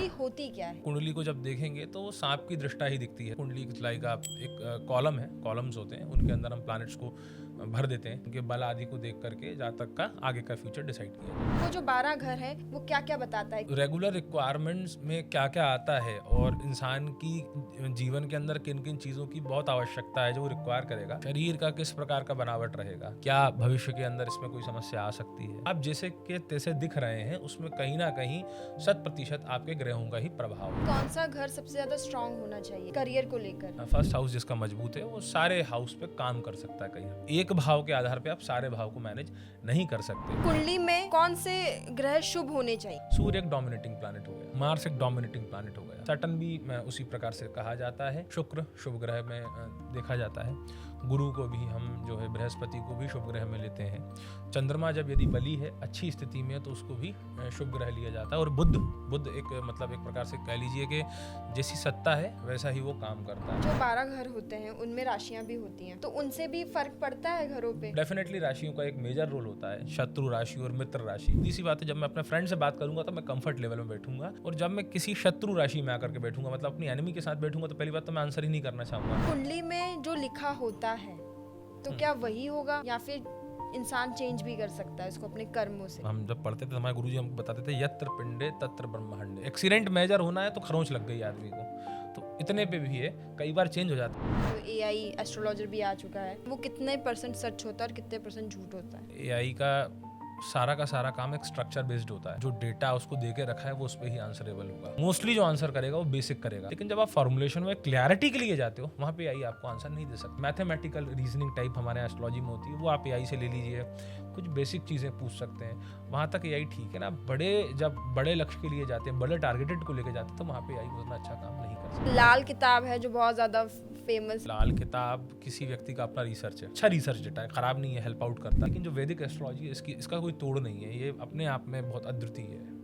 कुंडली होती क्या है? कुंडली को जब देखेंगे तो वो सांप की दृष्टा ही दिखती है। कुंडली लाइक आप एक कॉलम है, कॉलम्स होते हैं, उनके अंदर हम प्लैनेट्स को भर देते हैं, उनके बल आदि को देख करके जातक का आगे का फ्यूचर डिसाइड किया जाता है। वो जो 12 घर है वो क्या क्या बताता है? रेगुलर रिक्वायरमेंट्स में क्या क्या आता है और इंसान की जीवन के अंदर किन किन चीज़ों की बहुत आवश्यकता है जो वो रिक्वायर करेगा, शरीर का किस प्रकार का बनावट रहेगा, क्या भविष्य के अंदर इसमें कोई समस्या आ सकती है, आप जैसे के तैसे दिख रहे हैं उसमें कहीं ना कहीं 100% आपके ग्रहों का ही प्रभाव है। कौन सा घर सबसे ज्यादा स्ट्रांग होना चाहिए करियर को लेकर? फर्स्ट हाउस जिसका मजबूत है वो सारे हाउस पे काम कर सकता है। कहीं एक भाव के आधार पे आप सारे भाव को मैनेज नहीं कर सकते। कुंडली में कौन से ग्रह शुभ होने चाहिए? सूर्य एक डोमिनेटिंग प्लैनेट हो गया, मार्स एक डोमिनेटिंग प्लैनेट हो गया, सैटर्न भी उसी प्रकार से कहा जाता है, शुक्र शुभ ग्रह में देखा जाता है, गुरु को भी हम जो है बृहस्पति को भी शुभ ग्रह में लेते हैं, चंद्रमा जब यदि बली है अच्छी स्थिति में तो उसको भी शुभ ग्रह लिया जाता है, और बुद्ध एक मतलब एक प्रकार से कह लीजिए कि जैसी सत्ता है वैसा ही वो काम करता है। जो 12 घर होते हैं उनमें राशियां भी होती हैं, तो उनसे भी फर्क पड़ता है घरों पे? डेफिनेटली राशियों का एक मेजर रोल होता है, शत्रु राशि और मित्र राशि। सीधी सी बात है, जब मैं अपने फ्रेंड से बात करूंगा तो मैं कंफर्ट लेवल में बैठूंगा, और जब मैं किसी शत्रु राशि में आकर के बैठूंगा, मतलब अपनी एनिमी के साथ बैठूंगा, तो पहली बात तो मैं आंसर ही नहीं करना चाहूंगा। कुंडली में जो लिखा होता है तो क्या वही होगा या फिर इंसान चेंज भी कर सकता है उसको अपने कर्मों से? हम जब पढ़ते थे हमारे गुरुजी हमको बताते थे यत्र पिंडे तत्र ब्रह्मांडे। एक्सीडेंट मेजर होना है तो खरोंच लग गई आदमी को, तो इतने पे भी है, कई बार चेंज हो जाता है। जो एआई एस्ट्रोलॉजर भी आ चुका है, वो कितने % सच होता है और कितने % झूठ होता है? एआई का सारा काम एक स्ट्रक्चर बेस्ड होता है, जो डेटा उसको दे के रखा है वो उस पर ही आंसरेबल होगा। मोस्टली जो आंसर करेगा वो बेसिक करेगा, लेकिन जब आप फॉर्मुलेशन में क्लैरिटी के लिए जाते हो वहाँ पे एआई आपको आंसर नहीं दे सकता। मैथमेटिकल रीजनिंग टाइप हमारे एस्ट्रोलॉजी में होती है, वो आप एआई से ले लीजिए, कुछ बेसिक चीज़ें पूछ सकते हैं, वहाँ तक एआई ठीक है ना। जब बड़े लक्ष्य के लिए जाते हैं, बड़े टारगेटेड को लेकर जाते हैं, तो वहाँ पे एआई उतना अच्छा काम नहीं कर सकता। लाल किताब है जो बहुत ज्यादा फेमस। लाल किताब किसी व्यक्ति का अपना रिसर्च है, अच्छा रिसर्च डेटा है, खराब नहीं है, हेल्प आउट करता है, लेकिन जो वैदिक एस्ट्रोलॉजी है इसका कोई तोड़ नहीं है, ये अपने आप में बहुत अद्वितीय है।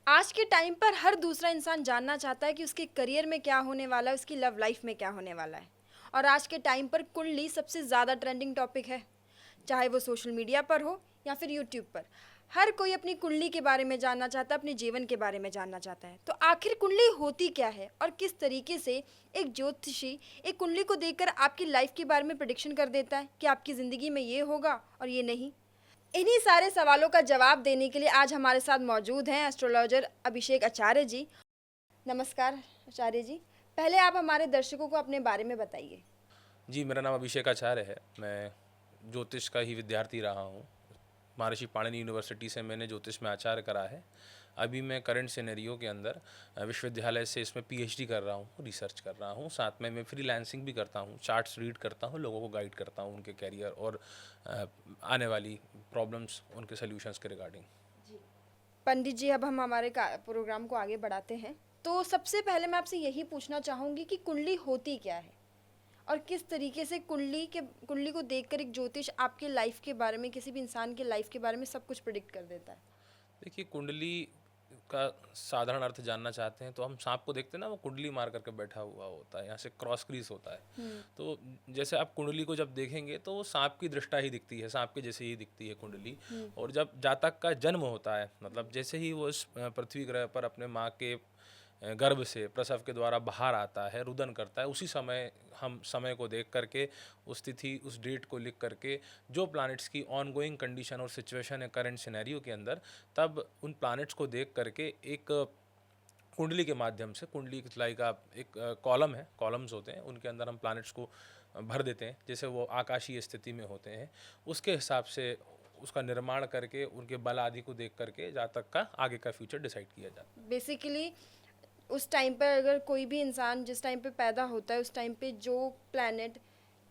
आज के टाइम पर हर दूसरा इंसान जानना चाहता है कि उसके करियर में क्या होने वाला है, उसकी लव लाइफ में क्या होने वाला है, और आज के टाइम पर कुंडली सबसे ज़्यादा ट्रेंडिंग टॉपिक है, चाहे वो सोशल मीडिया पर हो या फिर यूट्यूब पर। हर कोई अपनी कुंडली के बारे में जानना चाहता है, अपने जीवन के बारे में जानना चाहता है। तो आखिर कुंडली होती क्या है और किस तरीके से एक ज्योतिषी एक कुंडली को देखकर आपकी लाइफ के बारे में प्रेडिक्शन कर देता है कि आपकी ज़िंदगी में ये होगा और ये नहीं? इन्हीं सारे सवालों का जवाब देने के लिए आज हमारे साथ मौजूद हैं एस्ट्रोलॉजर अभिषेक आचार्य जी। नमस्कार आचार्य जी, पहले आप हमारे दर्शकों को अपने बारे में बताइए। जी, मेरा नाम अभिषेक आचार्य है, मैं ज्योतिष का ही विद्यार्थी रहा हूँ। महर्षि पाणिनि यूनिवर्सिटी से मैंने ज्योतिष में आचार्य करा है। अभी मैं करंट सिनेरियो के अंदर विश्वविद्यालय से इसमें पीएचडी कर रहा हूँ, रिसर्च कर रहा हूँ, साथ में मैं फ्रीलांसिंग भी करता हूँ, चार्ट्स रीड करता हूँ, लोगों को गाइड करता हूँ उनके कैरियर और आने वाली प्रॉब्लम्स, उनके सॉल्यूशंस के रिगार्डिंग। पंडित जी, अब हम हमारे प्रोग्राम को आगे बढ़ाते हैं। तो सबसे पहले मैं आपसे यही पूछना चाहूँगी कि कुंडली होती क्या है और किस तरीके से कुंडली को देखकर एक ज्योतिष आपके लाइफ के बारे में, किसी भी इंसान के लाइफ के बारे में सब कुछ प्रेडिक्ट कर देता है? देखिए, कुंडली का साधारण अर्थ जानना चाहते हैं तो हम सांप को देखते हैं ना, वो कुंडली मार करके बैठा हुआ होता है, यहाँ से क्रॉस क्रीज होता है। तो जैसे आप कुंडली को जब देखेंगे तो वो सांप की दृष्टा ही दिखती है, सांप के जैसे ही दिखती है कुंडली। और जब जातक का जन्म होता है, मतलब जैसे ही वो इस पृथ्वी ग्रह पर अपने माँ के गर्भ से प्रसव के द्वारा बाहर आता है, रुदन करता है, उसी समय हम समय को देख करके उस तिथि उस डेट को लिख करके जो प्लैनेट्स की ऑनगोइंग कंडीशन और सिचुएशन है करंट सिनेरियो के अंदर, तब उन प्लैनेट्स को देख करके एक कुंडली के माध्यम से, कुंडली लाइक आप एक कॉलम है, कॉलम्स होते हैं, उनके अंदर हम प्लैनेट्स को भर देते हैं, जैसे वो आकाशीय स्थिति में होते हैं उसके हिसाब से उसका निर्माण करके उनके बल आदि को देख करके जातक का आगे का फ्यूचर डिसाइड किया जाता है। बेसिकली उस टाइम पर अगर कोई भी इंसान जिस टाइम पे पैदा होता है, उस टाइम पे जो प्लैनेट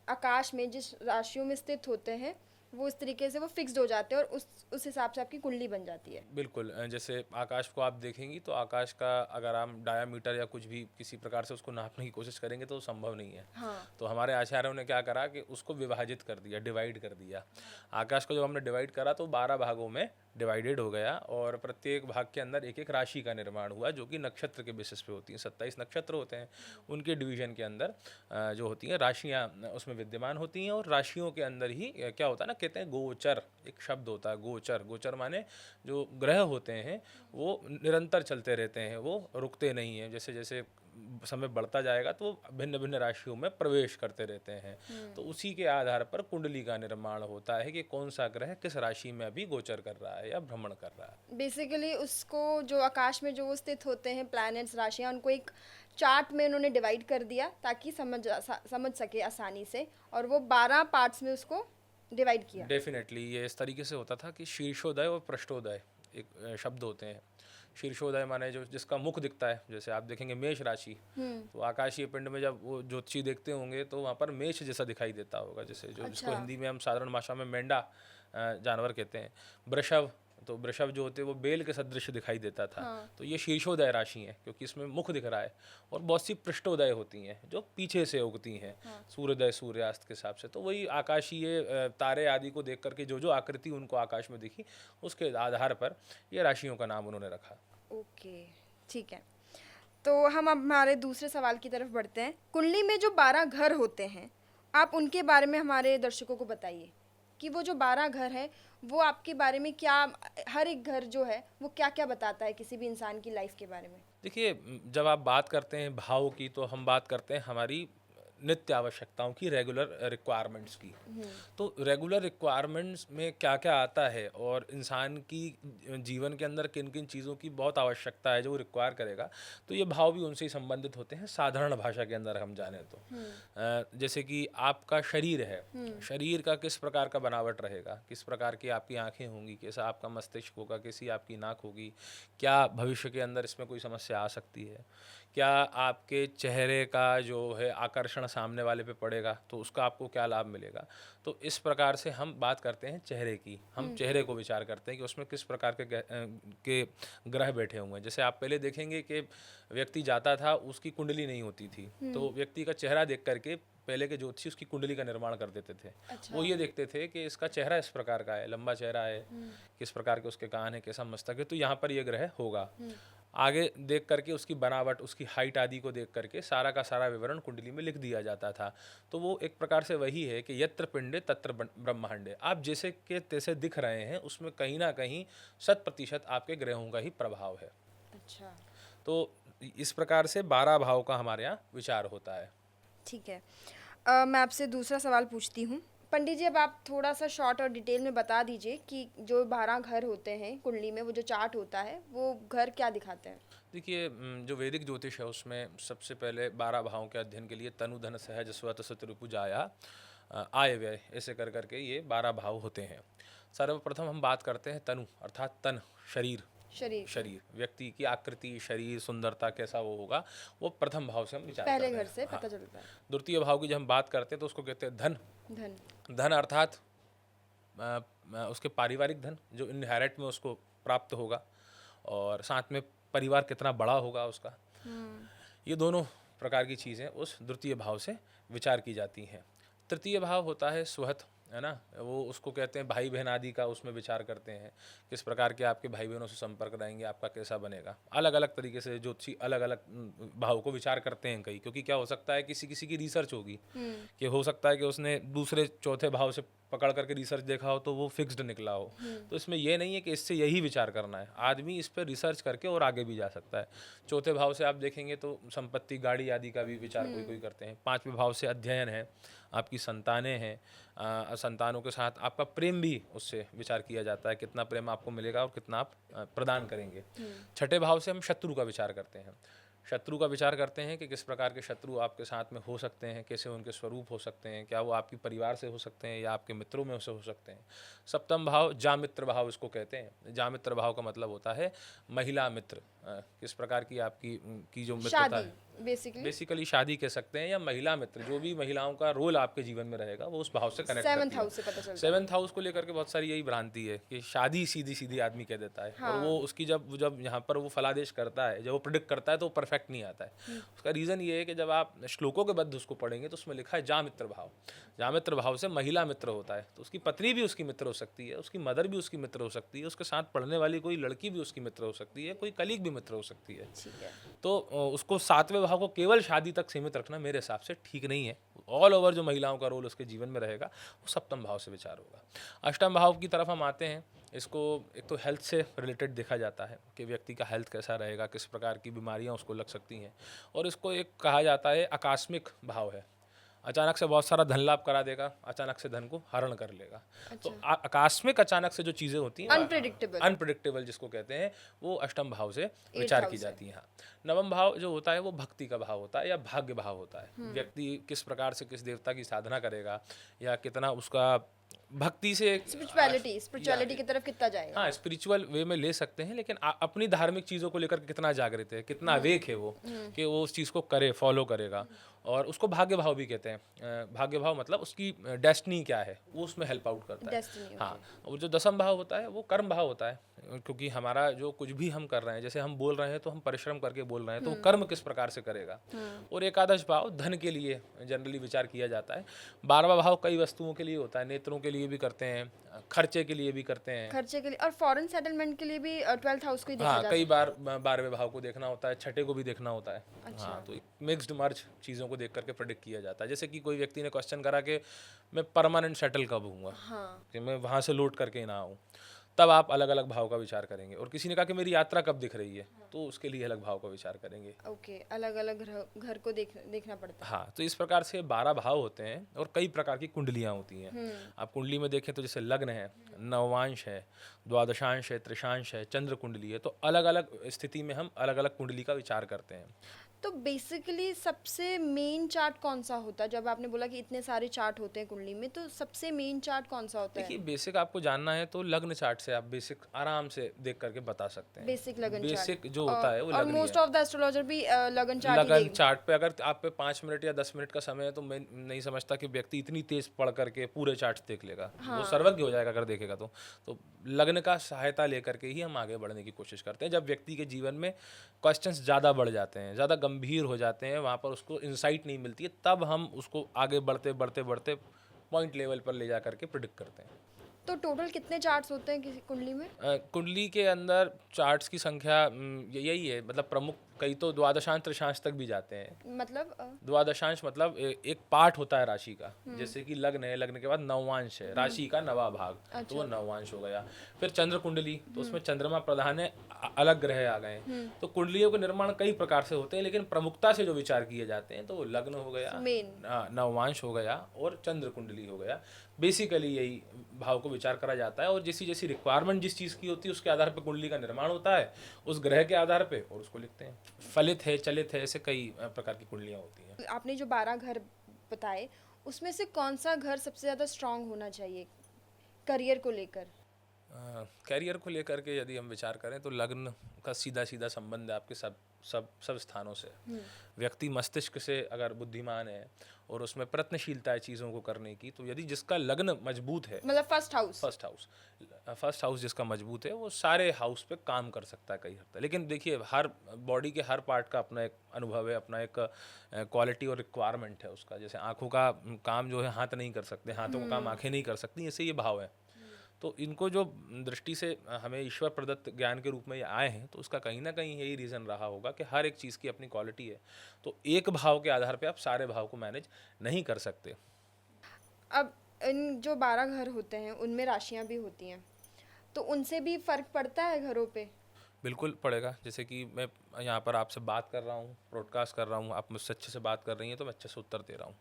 आकाश में जिस राशियों में स्थित होते हैं वो इस तरीके से वो फिक्स्ड हो जाते हैं और उस हिसाब से आपकी कुंडली बन जाती है। बिल्कुल, जैसे आकाश को आप देखेंगी तो आकाश का अगर हम डायामीटर या कुछ भी किसी प्रकार से उसको नापने की कोशिश करेंगे तो संभव नहीं है। हाँ। तो हमारे आचार्यों ने क्या करा कि उसको विभाजित कर दिया, डिवाइड कर दिया। आकाश को जब हमने डिवाइड करा तो 12 भागों में डिवाइडेड हो गया, और प्रत्येक भाग के अंदर एक एक राशि का निर्माण हुआ, जो कि नक्षत्र के बेसिस पे होती हैं। 27 नक्षत्र होते हैं, उनके डिवीजन के अंदर जो होती हैं राशियाँ उसमें विद्यमान होती हैं, और राशियों के अंदर ही क्या होता है ना, कहते हैं गोचर, एक शब्द होता है गोचर। गोचर माने जो ग्रह होते हैं वो निरंतर चलते रहते हैं, वो रुकते नहीं हैं। जैसे जैसे समय बढ़ता जाएगा तो भिन्न भिन्न राशियों में प्रवेश करते रहते हैं। तो उसी के आधार पर कुंडली का निर्माण होता है कि कौन सा ग्रह किस राशि में अभी गोचर कर रहा है या भ्रमण कर रहा है। बेसिकली उसको जो आकाश में जो वो स्थित होते हैं प्लैनेट्स, राशियाँ, उनको एक चार्ट में उन्होंने डिवाइड कर दिया ताकि समझ सके आसानी से, और वो 12 पार्ट्स में उसको डिवाइड किया। डेफिनेटली ये इस तरीके से होता था कि शीर्षोदय और पृष्ठोदय एक शब्द होते हैं। शीर्षोदय माने जो जिसका मुख दिखता है, जैसे आप देखेंगे मेष राशि, तो आकाशीय पिंड में जब वो ज्योतिषी देखते होंगे तो वहाँ पर मेष जैसा दिखाई देता होगा, जैसे जो जिसको अच्छा। हिंदी में हम साधारण भाषा में मेंढा जानवर कहते हैं। वृषभ, तो वृषभ जो होते हैं वो बेल के सदृश दिखाई देता था। तो ये शीर्षोदय राशि है क्योंकि इसमें मुख दिख रहा है। और बहुत सी पृष्ठोदय होती हैं जो पीछे से उगती हैं, सूर्योदय सूर्यास्त के हिसाब से। तो वही आकाशीय तारे आदि को देख करके जो जो आकृति उनको आकाश में दिखी उसके आधार पर ये राशियों का नाम उन्होंने रखा। ओके, ठीक है। तो हम अब हमारे दूसरे सवाल की तरफ बढ़ते हैं। कुंडली में जो 12 घर होते हैं, आप उनके बारे में हमारे दर्शकों को बताइए कि वो जो 12 घर हैं वो आपके बारे में क्या, हर एक घर जो है वो क्या क्या बताता है किसी भी इंसान की लाइफ के बारे में। देखिए, जब आप बात करते हैं भाव की तो हम बात करते हैं हमारी नित्य आवश्यकताओं की, रेगुलर रिक्वायरमेंट्स की। तो रेगुलर रिक्वायरमेंट्स में क्या क्या आता है और इंसान की जीवन के अंदर किन किन चीज़ों की बहुत आवश्यकता है जो वो रिक्वायर करेगा, तो ये भाव भी उनसे ही संबंधित होते हैं। साधारण भाषा के अंदर हम जाने तो जैसे कि आपका शरीर है, शरीर का किस प्रकार का बनावट रहेगा, किस प्रकार की आपकी आंखें होंगी, कैसा आपका मस्तिष्क होगा, कैसी आपकी नाक होगी, क्या भविष्य के अंदर इसमें कोई समस्या आ सकती है, क्या आपके चेहरे का जो है आकर्षण सामने वाले पे पड़ेगा तो उसका आपको क्या लाभ मिलेगा। तो इस प्रकार से हम बात करते हैं चेहरे की, हम चेहरे को विचार करते हैं कि उसमें किस प्रकार के ग्रह बैठे हुए हैं। जैसे आप पहले देखेंगे कि व्यक्ति जाता था, उसकी कुंडली नहीं होती थी, तो व्यक्ति का चेहरा देख करके पहले के ज्योतिषी उसकी कुंडली का निर्माण कर देते थे। अच्छा। वो ये देखते थे कि इसका चेहरा इस प्रकार का है, लंबा चेहरा है, किस प्रकार के उसके कान है, कैसा मस्तक है, तो यहाँ पर ये ग्रह होगा। आगे देख करके उसकी बनावट, उसकी हाइट आदि को देख करके सारा का सारा विवरण कुंडली में लिख दिया जाता था। तो वो एक प्रकार से वही है कि यत्र पिंडे तत्र ब्रह्मांडे। आप जैसे के तैसे दिख रहे हैं उसमें कहीं ना कहीं 100% आपके ग्रहों का ही प्रभाव है। अच्छा, तो इस प्रकार से 12 भाव का हमारे यहाँ विचार होता है। ठीक है। मैं आपसे दूसरा सवाल पूछती हूँ। पंडित जी, अब आप थोड़ा सा शॉर्ट और डिटेल में बता दीजिए कि जो 12 घर होते हैं कुंडली में, वो जो चार्ट होता है वो घर क्या दिखाते हैं। देखिए, जो वैदिक ज्योतिष है उसमें सबसे पहले 12 भावों के अध्ययन के लिए तनु धन सहज स्वत शत्रुपुजाया आय व्यय ऐसे कर करके ये 12 भाव होते हैं। सर्वप्रथम हम बात करते हैं तनु, अर्थात तन, शरीर। शरीर व्यक्ति की आकृति, शरीर, सुंदरता कैसा वो होगा, वो प्रथम भाव से हम विचार पहले करते घर हैं। से हाँ। पता चलता है। द्वितीय भाव की जब हम बात करते हैं तो उसको कहते हैं धन। धन। धन अर्थात उसके पारिवारिक धन जो इनहेरिट में उसको प्राप्त होगा, और साथ में परिवार कितना बड़ा होगा उसका। ये दोनों प्रकार की चीज़ें उस द्वितीय भाव से विचार की जाती हैं। तृतीय भाव होता है स्वहत, है ना, वो उसको कहते हैं भाई बहन आदि का, उसमें विचार करते हैं किस प्रकार के आपके भाई बहनों से संपर्क रहेंगे, आपका कैसा बनेगा। अलग अलग तरीके से ज्योतिषी अलग अलग भाव को विचार करते हैं कई, क्योंकि क्या हो सकता है किसी किसी की रिसर्च होगी कि हो सकता है कि उसने दूसरे चौथे भाव से पकड़ करके रिसर्च देखा हो तो वो फिक्स्ड निकला हो। तो इसमें यह नहीं है कि इससे यही विचार करना है, आदमी इस पर रिसर्च करके और आगे भी जा सकता है। चौथे भाव से आप देखेंगे तो संपत्ति, गाड़ी आदि का भी विचार कोई कोई करते हैं। पांचवें भाव से अध्ययन है, आपकी संतानें हैं, संतानों के साथ आपका प्रेम भी उससे विचार किया जाता है, कितना प्रेम आपको मिलेगा और कितना आप प्रदान करेंगे। छठे भाव से हम शत्रु का विचार करते हैं। शत्रु का विचार करते हैं कि किस प्रकार के शत्रु आपके साथ में हो सकते हैं, कैसे उनके स्वरूप हो सकते हैं, क्या वो आपके परिवार से हो सकते हैं या आपके मित्रों में से हो सकते हैं। सप्तम भाव जामित्र भाव इसको कहते हैं। जामित्र भाव का मतलब होता है महिला मित्र, किस प्रकार की आपकी जो मित्रता है, बेसिकली शादी कह सकते हैं, या महिला मित्र, जो भी महिलाओं का रोल आपके जीवन में रहेगा वो उस भाव से कनेक्ट करती है। 7th हाउस से पता चलता है। 7th हाउस को लेकर के बहुत सारी यही भ्रांति है कि शादी सीधी सीधी आदमी कह देता है। और वो उसकी जब यहाँ पर वो फलादेश करता है, जब वो प्रिडिक्ट करता है तो वो परफेक्ट नहीं आता है। उसका रीज़न ये है कि जब आप श्लोकों के बद्ध उसको पढ़ेंगे तो उसमें लिखा है जामित्र भाव। जामित्र भाव से महिला मित्र होता है, तो उसकी पत्नी भी उसकी मित्र हो सकती है, उसकी मदर भी उसकी मित्र हो सकती है, उसके साथ पढ़ने वाली कोई लड़की भी उसकी मित्र हो सकती है, कोई कलीग भी मित्र हो सकती है। तो उसको 7वें भाव को केवल शादी तक सीमित रखना मेरे हिसाब से ठीक नहीं है। ऑल ओवर जो महिलाओं का रोल उसके जीवन में रहेगा वो सप्तम भाव से विचार होगा। अष्टम भाव की तरफ हम आते हैं, इसको एक तो हेल्थ से रिलेटेड देखा जाता है कि व्यक्ति का हेल्थ कैसा रहेगा, किस प्रकार की बीमारियां उसको लग सकती हैं, और इसको एक कहा जाता है आकस्मिक भाव है। अचानक से बहुत सारा धन लाभ करा देगा, अचानक से धन को हरण कर लेगा। तो आकस्मिक अचानक से जो चीज़ें होती हैं अनप्रिडिक्टेबल जिसको कहते हैं, वो अष्टम भाव से विचार की जाती हैं। हाँ, नवम भाव जो होता है वो भक्ति का भाव होता है या भाग्य भाव होता है। व्यक्ति किस प्रकार से किस देवता की साधना करेगा या कितना उसका भक्ति से स्पिरिचुअलिटी की तरफ कितना जाएगा। हाँ, स्पिरिचुअल वे में ले सकते हैं, लेकिन अपनी धार्मिक चीज़ों को लेकर कितना जागृत है, कितना अवेक है वो कि वो उस चीज़ को करे, फॉलो करेगा। और उसको भाग्य भाव भी कहते हैं। भाग्य भाव मतलब उसकी डेस्टिनी क्या है वो उसमें हेल्प आउट करता है। हाँ, और जो दसम भाव होता है वो कर्म भाव होता है, क्योंकि हमारा जो कुछ भी हम कर रहे हैं, जैसे हम बोल रहे हैं तो हम परिश्रम करके बोल रहे हैं, तो कर्म किस प्रकार से करेगा। और एकादश भाव धन के लिए जनरली विचार किया जाता है। 12वां भाव कई वस्तुओं के लिए होता है, नेत्रों के लिए भी करते हैं, खर्चे के लिए भी करते हैं, खर्चे के लिए और फॉरेन सेटलमेंट के लिए भी 12th हाउस को ही देखा जाता है। कई बार 12वें भाव को देखना होता है, छठे को भी देखना होता है। अच्छा। हाँ, तो मिक्स्ड मर्ज चीज़ों को देख करके प्रेडिक्ट किया जाता है। जैसे कि कोई व्यक्ति ने क्वेश्चन करा कि मैं परमानेंट सेटल कब होऊंगा, कि मैं वहाँ से लौट करके ना आऊँ, तब आप अलग अलग भाव का विचार करेंगे। और किसी ने कहा कि मेरी यात्रा कब दिख रही है, तो उसके लिए अलग भाव का विचार करेंगे। ओके, अलग अलग घर को देखना पड़ता है। हाँ, तो इस प्रकार से 12 भाव होते हैं और कई प्रकार की कुंडलियाँ होती हैं। आप कुंडली में देखें तो जैसे लग्न है, नवांश है, द्वादशांश है, त्रिशांश है, चंद्र कुंडली है, तो अलग अलग स्थिति में हम अलग अलग कुंडली का विचार करते हैं। तो बेसिकली सबसे मेन चार्ट कौन सा होता है? जब आपने बोला कि इतने सारे चार्ट होते हैं कुंडली में, तो सबसे मेन चार्ट कौन सा होता है? देखिए, बेसिक आपको जानना है तो लग्न चार्ट से आप बेसिक आराम से देख करके बता सकते हैं। बेसिक लगन चार्ट बेसिक जो होता है वो और मोस्ट ऑफ द एस्ट्रोलॉजर भी लगन चार्ट पे अगर आप पे 5 मिनट या 10 मिनट का समय है तो मैं नहीं समझता कि व्यक्ति इतनी तेज पढ़ करके पूरे चार्ट देख लेगा। वो सर्वज्ञ हो जाएगा अगर देखेगा तो लग्न का सहायता लेकर के ही हम आगे बढ़ने की कोशिश करते हैं। जब व्यक्ति के जीवन में क्वेश्चंस ज़्यादा बढ़ जाते हैं, ज़्यादा गंभीर हो जाते हैं, वहाँ पर उसको इंसाइट नहीं मिलती है, तब हम उसको आगे बढ़ते बढ़ते बढ़ते पॉइंट लेवल पर ले जा करके प्रिडिक्ट करते हैं। तो टोटल कितने चार्ट्स होते हैं किसी कुंडली में? कुंडली के अंदर चार्ट्स की संख्या यही है, मतलब प्रमुख कई तो द्वादशांश त्रिशांश तक भी जाते हैं। मतलब द्वादशांश मतलब एक पार्ट होता है राशि का, जैसे कि लग्न है, लग्न के बाद नवांश है, राशि का नवा भाग, तो वो नवांश हो गया। फिर चंद्र कुंडली, तो उसमें चंद्रमा प्रधान है, अलग ग्रह आ गए। तो कुंडलियों के निर्माण कई प्रकार से होते हैं, लेकिन प्रमुखता से जो विचार किए जाते हैं तो वो लग्न हो गया, नवांश हो गया और चंद्र कुंडली हो गया। बेसिकली यही भाव को विचार करा जाता है और जैसी जैसी रिक्वायरमेंट जिस चीज़ की होती है उसके आधार पर कुंडली का निर्माण होता है, उस ग्रह के आधार पे, और उसको लिखते हैं। फलित है, चलित है, ऐसे कई प्रकार की कुंडलियाँ होती हैं। आपने जो 12 घर बताए, उसमें से कौन सा घर सबसे ज़्यादा स्ट्रांग होना चाहिए करियर को लेकर? करियर को लेकर के यदि हम विचार करें तो लग्न का सीधा सीधा संबंध है आपके सब स्थानों से। व्यक्ति मस्तिष्क से अगर बुद्धिमान है और उसमें प्रयत्नशीलता है चीज़ों को करने की, तो यदि जिसका लग्न मजबूत है, मतलब फर्स्ट हाउस जिसका मजबूत है, वो सारे हाउस पे काम कर सकता है कई हद तक। लेकिन देखिए, हर बॉडी के हर पार्ट का अपना एक अनुभव है, अपना एक क्वालिटी और रिक्वायरमेंट है उसका। जैसे आँखों का काम जो है हाथ नहीं कर सकते, हाथों का काम आँखें नहीं कर सकती, ऐसे ये भाव है। तो इनको जो दृष्टि से हमें ईश्वर प्रदत्त ज्ञान के रूप में ये आए हैं, तो उसका कहीं ना कहीं यही रीज़न रहा होगा कि हर एक चीज़ की अपनी क्वालिटी है। तो एक भाव के आधार पे आप सारे भाव को मैनेज नहीं कर सकते। अब इन जो 12 घर होते हैं उनमें राशियां भी होती हैं, तो उनसे भी फर्क पड़ता है घरों पे? बिल्कुल पड़ेगा। जैसे कि मैं यहाँ पर आपसे बात कर रहा हूँ, ब्रॉडकास्ट कर रहा हूँ, आप मुझसे अच्छे से बात कर रही हैं तो मैं अच्छे से उत्तर दे रहा हूँ।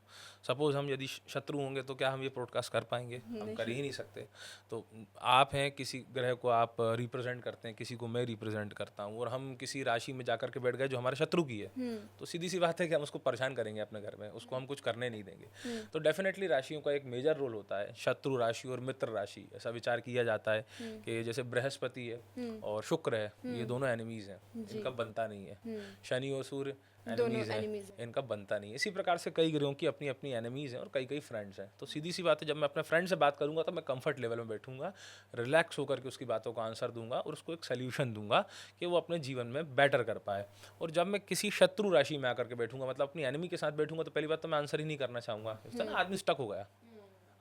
सपोज़ हम यदि शत्रु होंगे तो क्या हम ये ब्रॉडकास्ट कर पाएंगे? हम कर ही नहीं सकते। तो आप हैं, किसी ग्रह को आप रिप्रेजेंट करते हैं, किसी को मैं रिप्रेजेंट करता हूँ, और हम किसी राशि में जाकर के बैठ गए जो हमारे शत्रु की है, तो सीधी सी बात है कि हम उसको परेशान करेंगे अपने घर में, उसको हम कुछ करने नहीं देंगे। तो डेफिनेटली राशियों का एक मेजर रोल होता है, शत्रु राशि और मित्र राशि। ऐसा विचार किया जाता है कि जैसे बृहस्पति है और शुक्र है, ये दोनों एनिमीज हैं, इनका बनता नहीं है। शनि और सूर्य एनिमीज हैं, इनका बनता नहीं है। इसी प्रकार से कई ग्रहों की अपनी अपनी एनिमीज हैं और कई कई फ्रेंड्स हैं। तो सीधी सी बात है, जब मैं अपने फ्रेंड से बात करूंगा तो मैं कंफर्ट लेवल में बैठूंगा, रिलैक्स होकर के उसकी बातों का आंसर दूंगा और उसको एक सोल्यूशन दूंगा कि वो अपने जीवन में बेटर कर पाए। और जब मैं किसी शत्रु राशि में आकर के बैठूंगा, मतलब अपनी एनिमी के साथ बैठूंगा, तो पहली बात तो मैं आंसर ही नहीं करना चाहूँगा। इस तरह आदमी स्टक हो गया।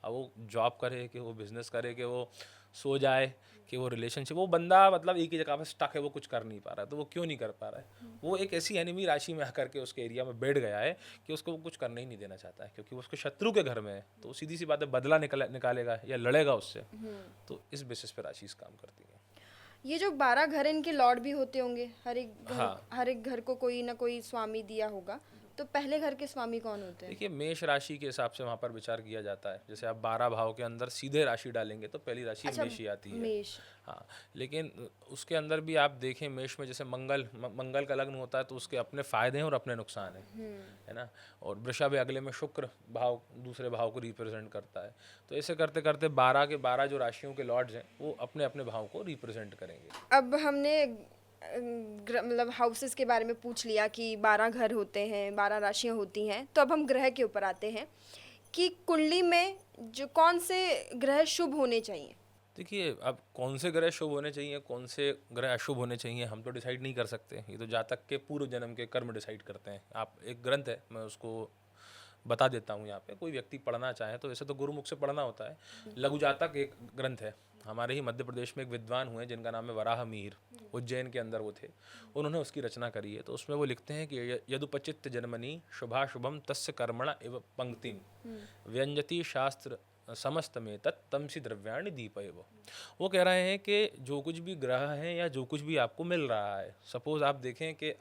अब वो जॉब करे, कि वो बिजनेस करे, कि वो सो जाए, कि वो रिलेशनशिप, वो बंदा मतलब एक ही जगह पे स्टक है, वो कुछ कर नहीं पा रहा है। तो वो क्यों नहीं कर पा रहा है? वो एक ऐसी एनिमी राशि में आकर के उसके एरिया में बैठ गया है कि उसको वो कुछ करने ही नहीं देना चाहता है, क्योंकि वो उसके शत्रु के घर में है। तो वो सीधी सी बात है, बदला निकालेगा या लड़ेगा उससे। तो इस बेसिस पे राशि काम करती है। ये जो 12 घर इनके लॉर्ड भी होते होंगे, हाँ, हर एक घर को कोई ना कोई स्वामी दिया होगा, तो पहले घर के स्वामी कौन होते हैं? देखिए मेष राशि के हिसाब से वहाँ पर विचार किया जाता है। जैसे आप 12 भाव के अंदर सीधे राशि डालेंगे तो पहली राशि अच्छा, मेष ही आती है। मेष। हाँ, लेकिन उसके अंदर भी आप देखें, मेष में जैसे मंगल का लग्न होता है तो उसके अपने फायदे हैं और अपने नुकसान हैं, है ना। और वृषभ अगले में शुक्र भाव दूसरे भाव को रिप्रेजेंट करता है। तो ऐसे करते करते 12 के 12 जो राशियों के लॉर्ड्स हैं वो अपने अपने भाव को रिप्रेजेंट करेंगे। अब हमने मतलब हाउसेस के बारे में पूछ लिया कि 12 घर होते हैं, 12 राशियां होती हैं, तो अब हम ग्रह के ऊपर आते हैं कि कुंडली में जो कौन से ग्रह शुभ होने चाहिए। देखिए अब कौन से ग्रह शुभ होने चाहिए, कौन से ग्रह अशुभ होने चाहिए, हम तो डिसाइड नहीं कर सकते। ये तो जातक के पूर्व जन्म के कर्म डिसाइड करते हैं। आप एक ग्रंथ है, मैं उसको बता देता हूँ यहाँ पे, कोई व्यक्ति पढ़ना चाहे तो। वैसे तो गुरुमुख से पढ़ना होता है। लघु जातक एक ग्रंथ है, हमारे ही मध्य प्रदेश में एक विद्वान हुए जिनका नाम है वराह मिहिर, उज्जैन के अंदर वो थे, उन्होंने उसकी रचना करी है। तो उसमें वो लिखते हैं कि यदुपचित्त जन्मनि शुभाशुभम तस्य कर्मण एव पंक्तिम व्यंजति शास्त्र समस्त में तत्तमसी द्रव्याणि दीपएव। वो कह रहे हैं कि जो कुछ भी ग्रह हैं या जो कुछ भी आपको मिल रहा है, सपोज आप देखें कि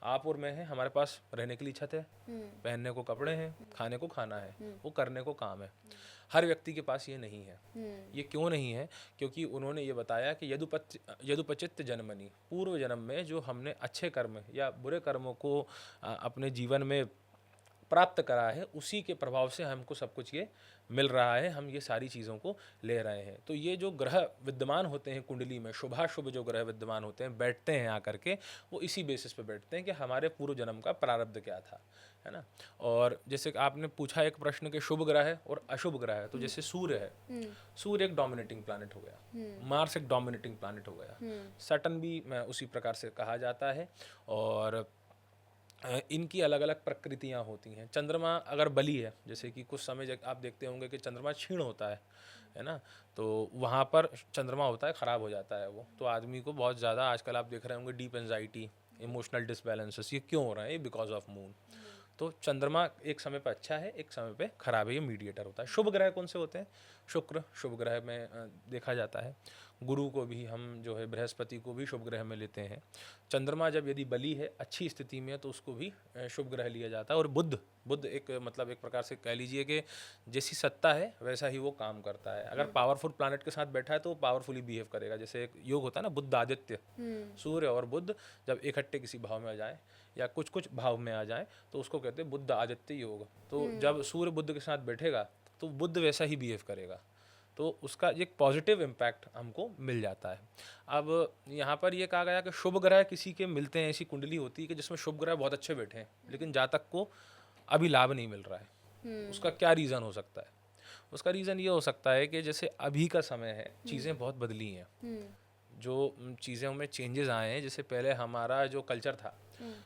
आप और मैं हैं, हमारे पास रहने के लिए छत है, पहनने को कपड़े हैं, खाने को खाना है, वो करने को काम है। हर व्यक्ति के पास ये नहीं है। ये क्यों नहीं है? क्योंकि उन्होंने ये बताया कि यदुपचित्त जन्मनि, पूर्व जन्म में जो हमने अच्छे कर्म या बुरे कर्मों को अपने जीवन में प्राप्त करा है, उसी के प्रभाव से हमको सब कुछ ये मिल रहा है, हम ये सारी चीज़ों को ले रहे हैं। तो ये जो ग्रह विद्यमान होते हैं कुंडली में, शुभाशुभ जो ग्रह विद्यमान होते हैं, बैठते हैं आकर के, वो इसी बेसिस पे बैठते हैं कि हमारे पूर्व जन्म का प्रारब्ध क्या था, है ना। और जैसे आपने पूछा एक प्रश्न के शुभ ग्रह है और अशुभ ग्रह है, तो जैसे सूर्य है, सूर्य एक डोमिनेटिंग प्लैनेट हो गया, मार्स एक डोमिनेटिंग प्लैनेट हो गया, सैटर्न भी उसी प्रकार से कहा जाता है। और इनकी अलग अलग प्रकृतियाँ होती हैं। चंद्रमा अगर बली है, जैसे कि कुछ समय आप देखते होंगे कि चंद्रमा क्षीण होता है ना, तो वहाँ पर चंद्रमा होता है, ख़राब हो जाता है वो, तो आदमी को बहुत ज़्यादा आजकल आप देख रहे होंगे डीप एंजाइटी, इमोशनल डिसबैलेंसेस, ये क्यों हो रहा है? ये बिकॉज ऑफ मून। तो चंद्रमा एक समय पे अच्छा है, एक समय पे खराब है, ये मीडिएटर होता है। शुभ ग्रह कौन से होते हैं? शुक्र शुभ ग्रह में देखा जाता है। गुरु को भी हम जो है, बृहस्पति को भी शुभ ग्रह में लेते हैं। चंद्रमा जब यदि बली है, अच्छी स्थिति में है, तो उसको भी शुभ ग्रह लिया जाता है। और बुध एक मतलब एक प्रकार से कह लीजिए कि जैसी सत्ता है वैसा ही वो काम करता है। अगर पावरफुल प्लैनेट के साथ बैठा है तो वो पावरफुली बिहेव करेगा। जैसे एक योग होता है ना, बुध आदित्य, सूर्य और बुध जब इकट्ठे किसी भाव में आ जाए या कुछ कुछ भाव में आ जाए तो उसको कहते हैं बुध आदित्य योग। तो जब सूर्य बुध के साथ बैठेगा तो बुध वैसा ही बिहेव करेगा, तो उसका एक पॉजिटिव इम्पैक्ट हमको मिल जाता है। अब यहाँ पर ये कहा गया कि शुभ ग्रह किसी के मिलते हैं, ऐसी कुंडली होती है कि जिसमें शुभ ग्रह बहुत अच्छे बैठे हैं, लेकिन जातक को अभी लाभ नहीं मिल रहा है। उसका क्या रीज़न हो सकता है? उसका रीज़न ये हो सकता है कि जैसे अभी का समय है, चीज़ें बहुत बदली हैं, जो चीज़ों में चेंजेस आए हैं। जैसे पहले हमारा जो कल्चर था,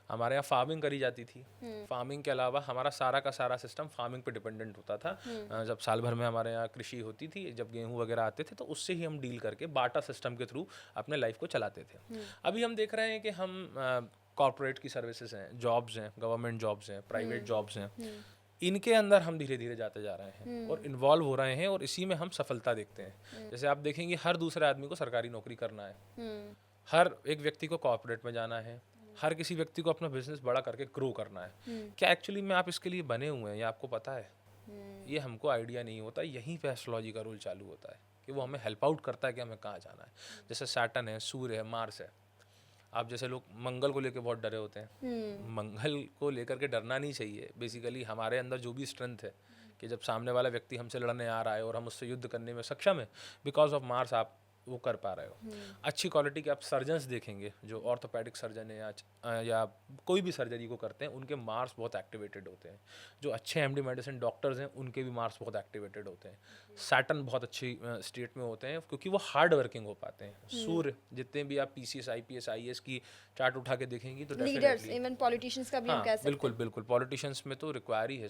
हमारे यहाँ फार्मिंग करी जाती थी। फार्मिंग के अलावा हमारा सारा का सारा सिस्टम फार्मिंग पे डिपेंडेंट होता था। जब साल भर में हमारे यहाँ कृषि होती थी, जब गेहूँ वगैरह आते थे, तो उससे ही हम डील करके बाटा सिस्टम के थ्रू अपने लाइफ को चलाते थे। अभी हम देख रहे हैं कि हम कॉर्पोरेट की सर्विसेज हैं, जॉब्स हैं, गवर्नमेंट जॉब्स हैं, प्राइवेट जॉब्स हैं, इनके अंदर हम धीरे धीरे जाते जा रहे हैं और इन्वॉल्व हो रहे हैं, और इसी में हम सफलता देखते हैं। जैसे आप देखेंगे हर दूसरे आदमी को सरकारी नौकरी करना है, हर एक व्यक्ति को कॉर्पोरेट में जाना है, हर किसी व्यक्ति को अपना बिजनेस बड़ा करके ग्रो करना है। क्या एक्चुअली में आप इसके लिए बने हुए हैं, ये आपको पता है? ये हमको आइडिया नहीं होता। यहीं पे एस्ट्रोलॉजी का रोल चालू होता है कि वो हमें हेल्प आउट करता है कि हमें कहाँ जाना है। जैसे सैटर्न है, सूर्य है, मार्स है। आप जैसे लोग मंगल को लेकर बहुत डरे होते हैं, मंगल को लेकर के डरना नहीं चाहिए। बेसिकली हमारे अंदर जो भी स्ट्रेंथ है कि जब सामने वाला व्यक्ति हमसे लड़ने आ रहा है और हम उससे युद्ध करने में सक्षम है, बिकॉज ऑफ मार्स आप वो कर पा रहे हो। अच्छी क्वालिटी के आप सर्जन्स देखेंगे, जो ऑर्थोपेडिक सर्जन है या कोई भी सर्जरी को करते हैं, उनके मार्स बहुत एक्टिवेटेड होते हैं। जो अच्छे एमडी मेडिसिन डॉक्टर्स हैं, उनके भी मार्स बहुत एक्टिवेटेड होते हैं। सैटर्न बहुत अच्छी स्टेट में होते हैं क्योंकि वो हार्ड वर्किंग हो पाते हैं। सूर्य, जितने भी आप पीसीएस, आईपीएस, आईएएस की चार्ट उठा के देखेंगी तो लीडर्स, इवन पॉलिटिशियंस का भी हम कह सकते हैं। बिल्कुल पॉलिटिशियंस में तो रिक्वायर ही है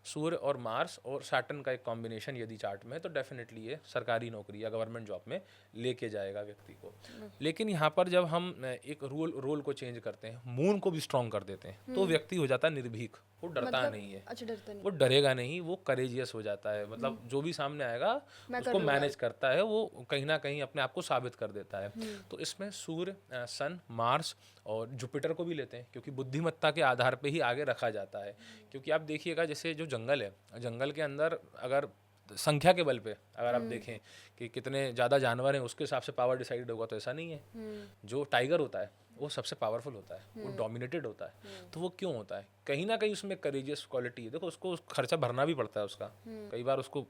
सूर्य और मार्स और सैटर्न का एक कॉम्बिनेशन यदि चार्ट में है तो डेफिनेटली ये सरकारी नौकरी या गवर्नमेंट गवर्नमेंट जॉब में लेके जाएगा व्यक्ति को। लेकिन यहाँ पर जब हम एक रोल को चेंज करते हैं, मून को भी स्ट्रॉन्ग कर देते हैं, तो व्यक्ति हो जाता है निर्भीक, वो डरता मतलब नहीं है, अच्छा डरता नहीं। वो डरेगा नहीं, वो करेजियस हो जाता है। मतलब जो भी सामने आएगा उसको मैनेज करता है, वो कहीं ना कहीं अपने आप को साबित कर देता है। तो इसमें सूर्य, सन, मार्स और जुपिटर को भी लेते हैं, क्योंकि बुद्धिमत्ता के आधार पे ही आगे रखा जाता है। क्योंकि आप देखिएगा, जैसे जो जंगल है, जंगल के अंदर अगर संख्या के बल पे अगर आप देखें कि कितने ज़्यादा जानवर हैं, उसके हिसाब से पावर डिसाइड होगा, तो ऐसा नहीं है। जो टाइगर होता है वो सबसे पावरफुल होता है, वो डोमिनेटेड होता है। तो वो क्यों होता है? कहीं ना कहीं उसमें करेजियस क्वालिटी है। देखो, उसको खर्चा भरना भी पड़ता है उसका, कई बार उसको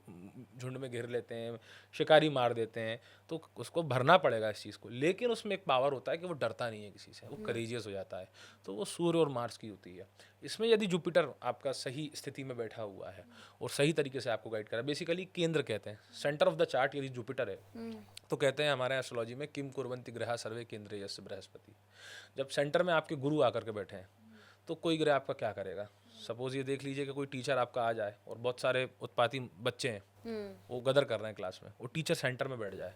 झुंड में घेर लेते हैं, शिकारी मार देते हैं, तो उसको भरना पड़ेगा इस चीज़ को। लेकिन उसमें एक पावर होता है कि वो डरता नहीं है किसी से, वो करेजियस हो जाता है। तो वो सूर्य और मार्स की होती है। इसमें यदि जुपिटर आपका सही स्थिति में बैठा हुआ है और सही तरीके से आपको गाइड करा, बेसिकली केंद्र कहते हैं, सेंटर ऑफ द चार्ट यदि जुपिटर है, तो कहते हैं हमारे एस्ट्रोलॉजी में किम कुर्वन्ति ग्रह सर्वे केंद्र यस्य बृहस्पति। जब सेंटर में आपके गुरु आकर के बैठे हैं, तो कोई ग्रह आपका क्या करेगा? सपोज ये देख लीजिए कि कोई टीचर आपका आ जाए और बहुत सारे उत्पाती बच्चे हैं, वो गदर कर रहे हैं क्लास में, वो टीचर सेंटर में बैठ जाए,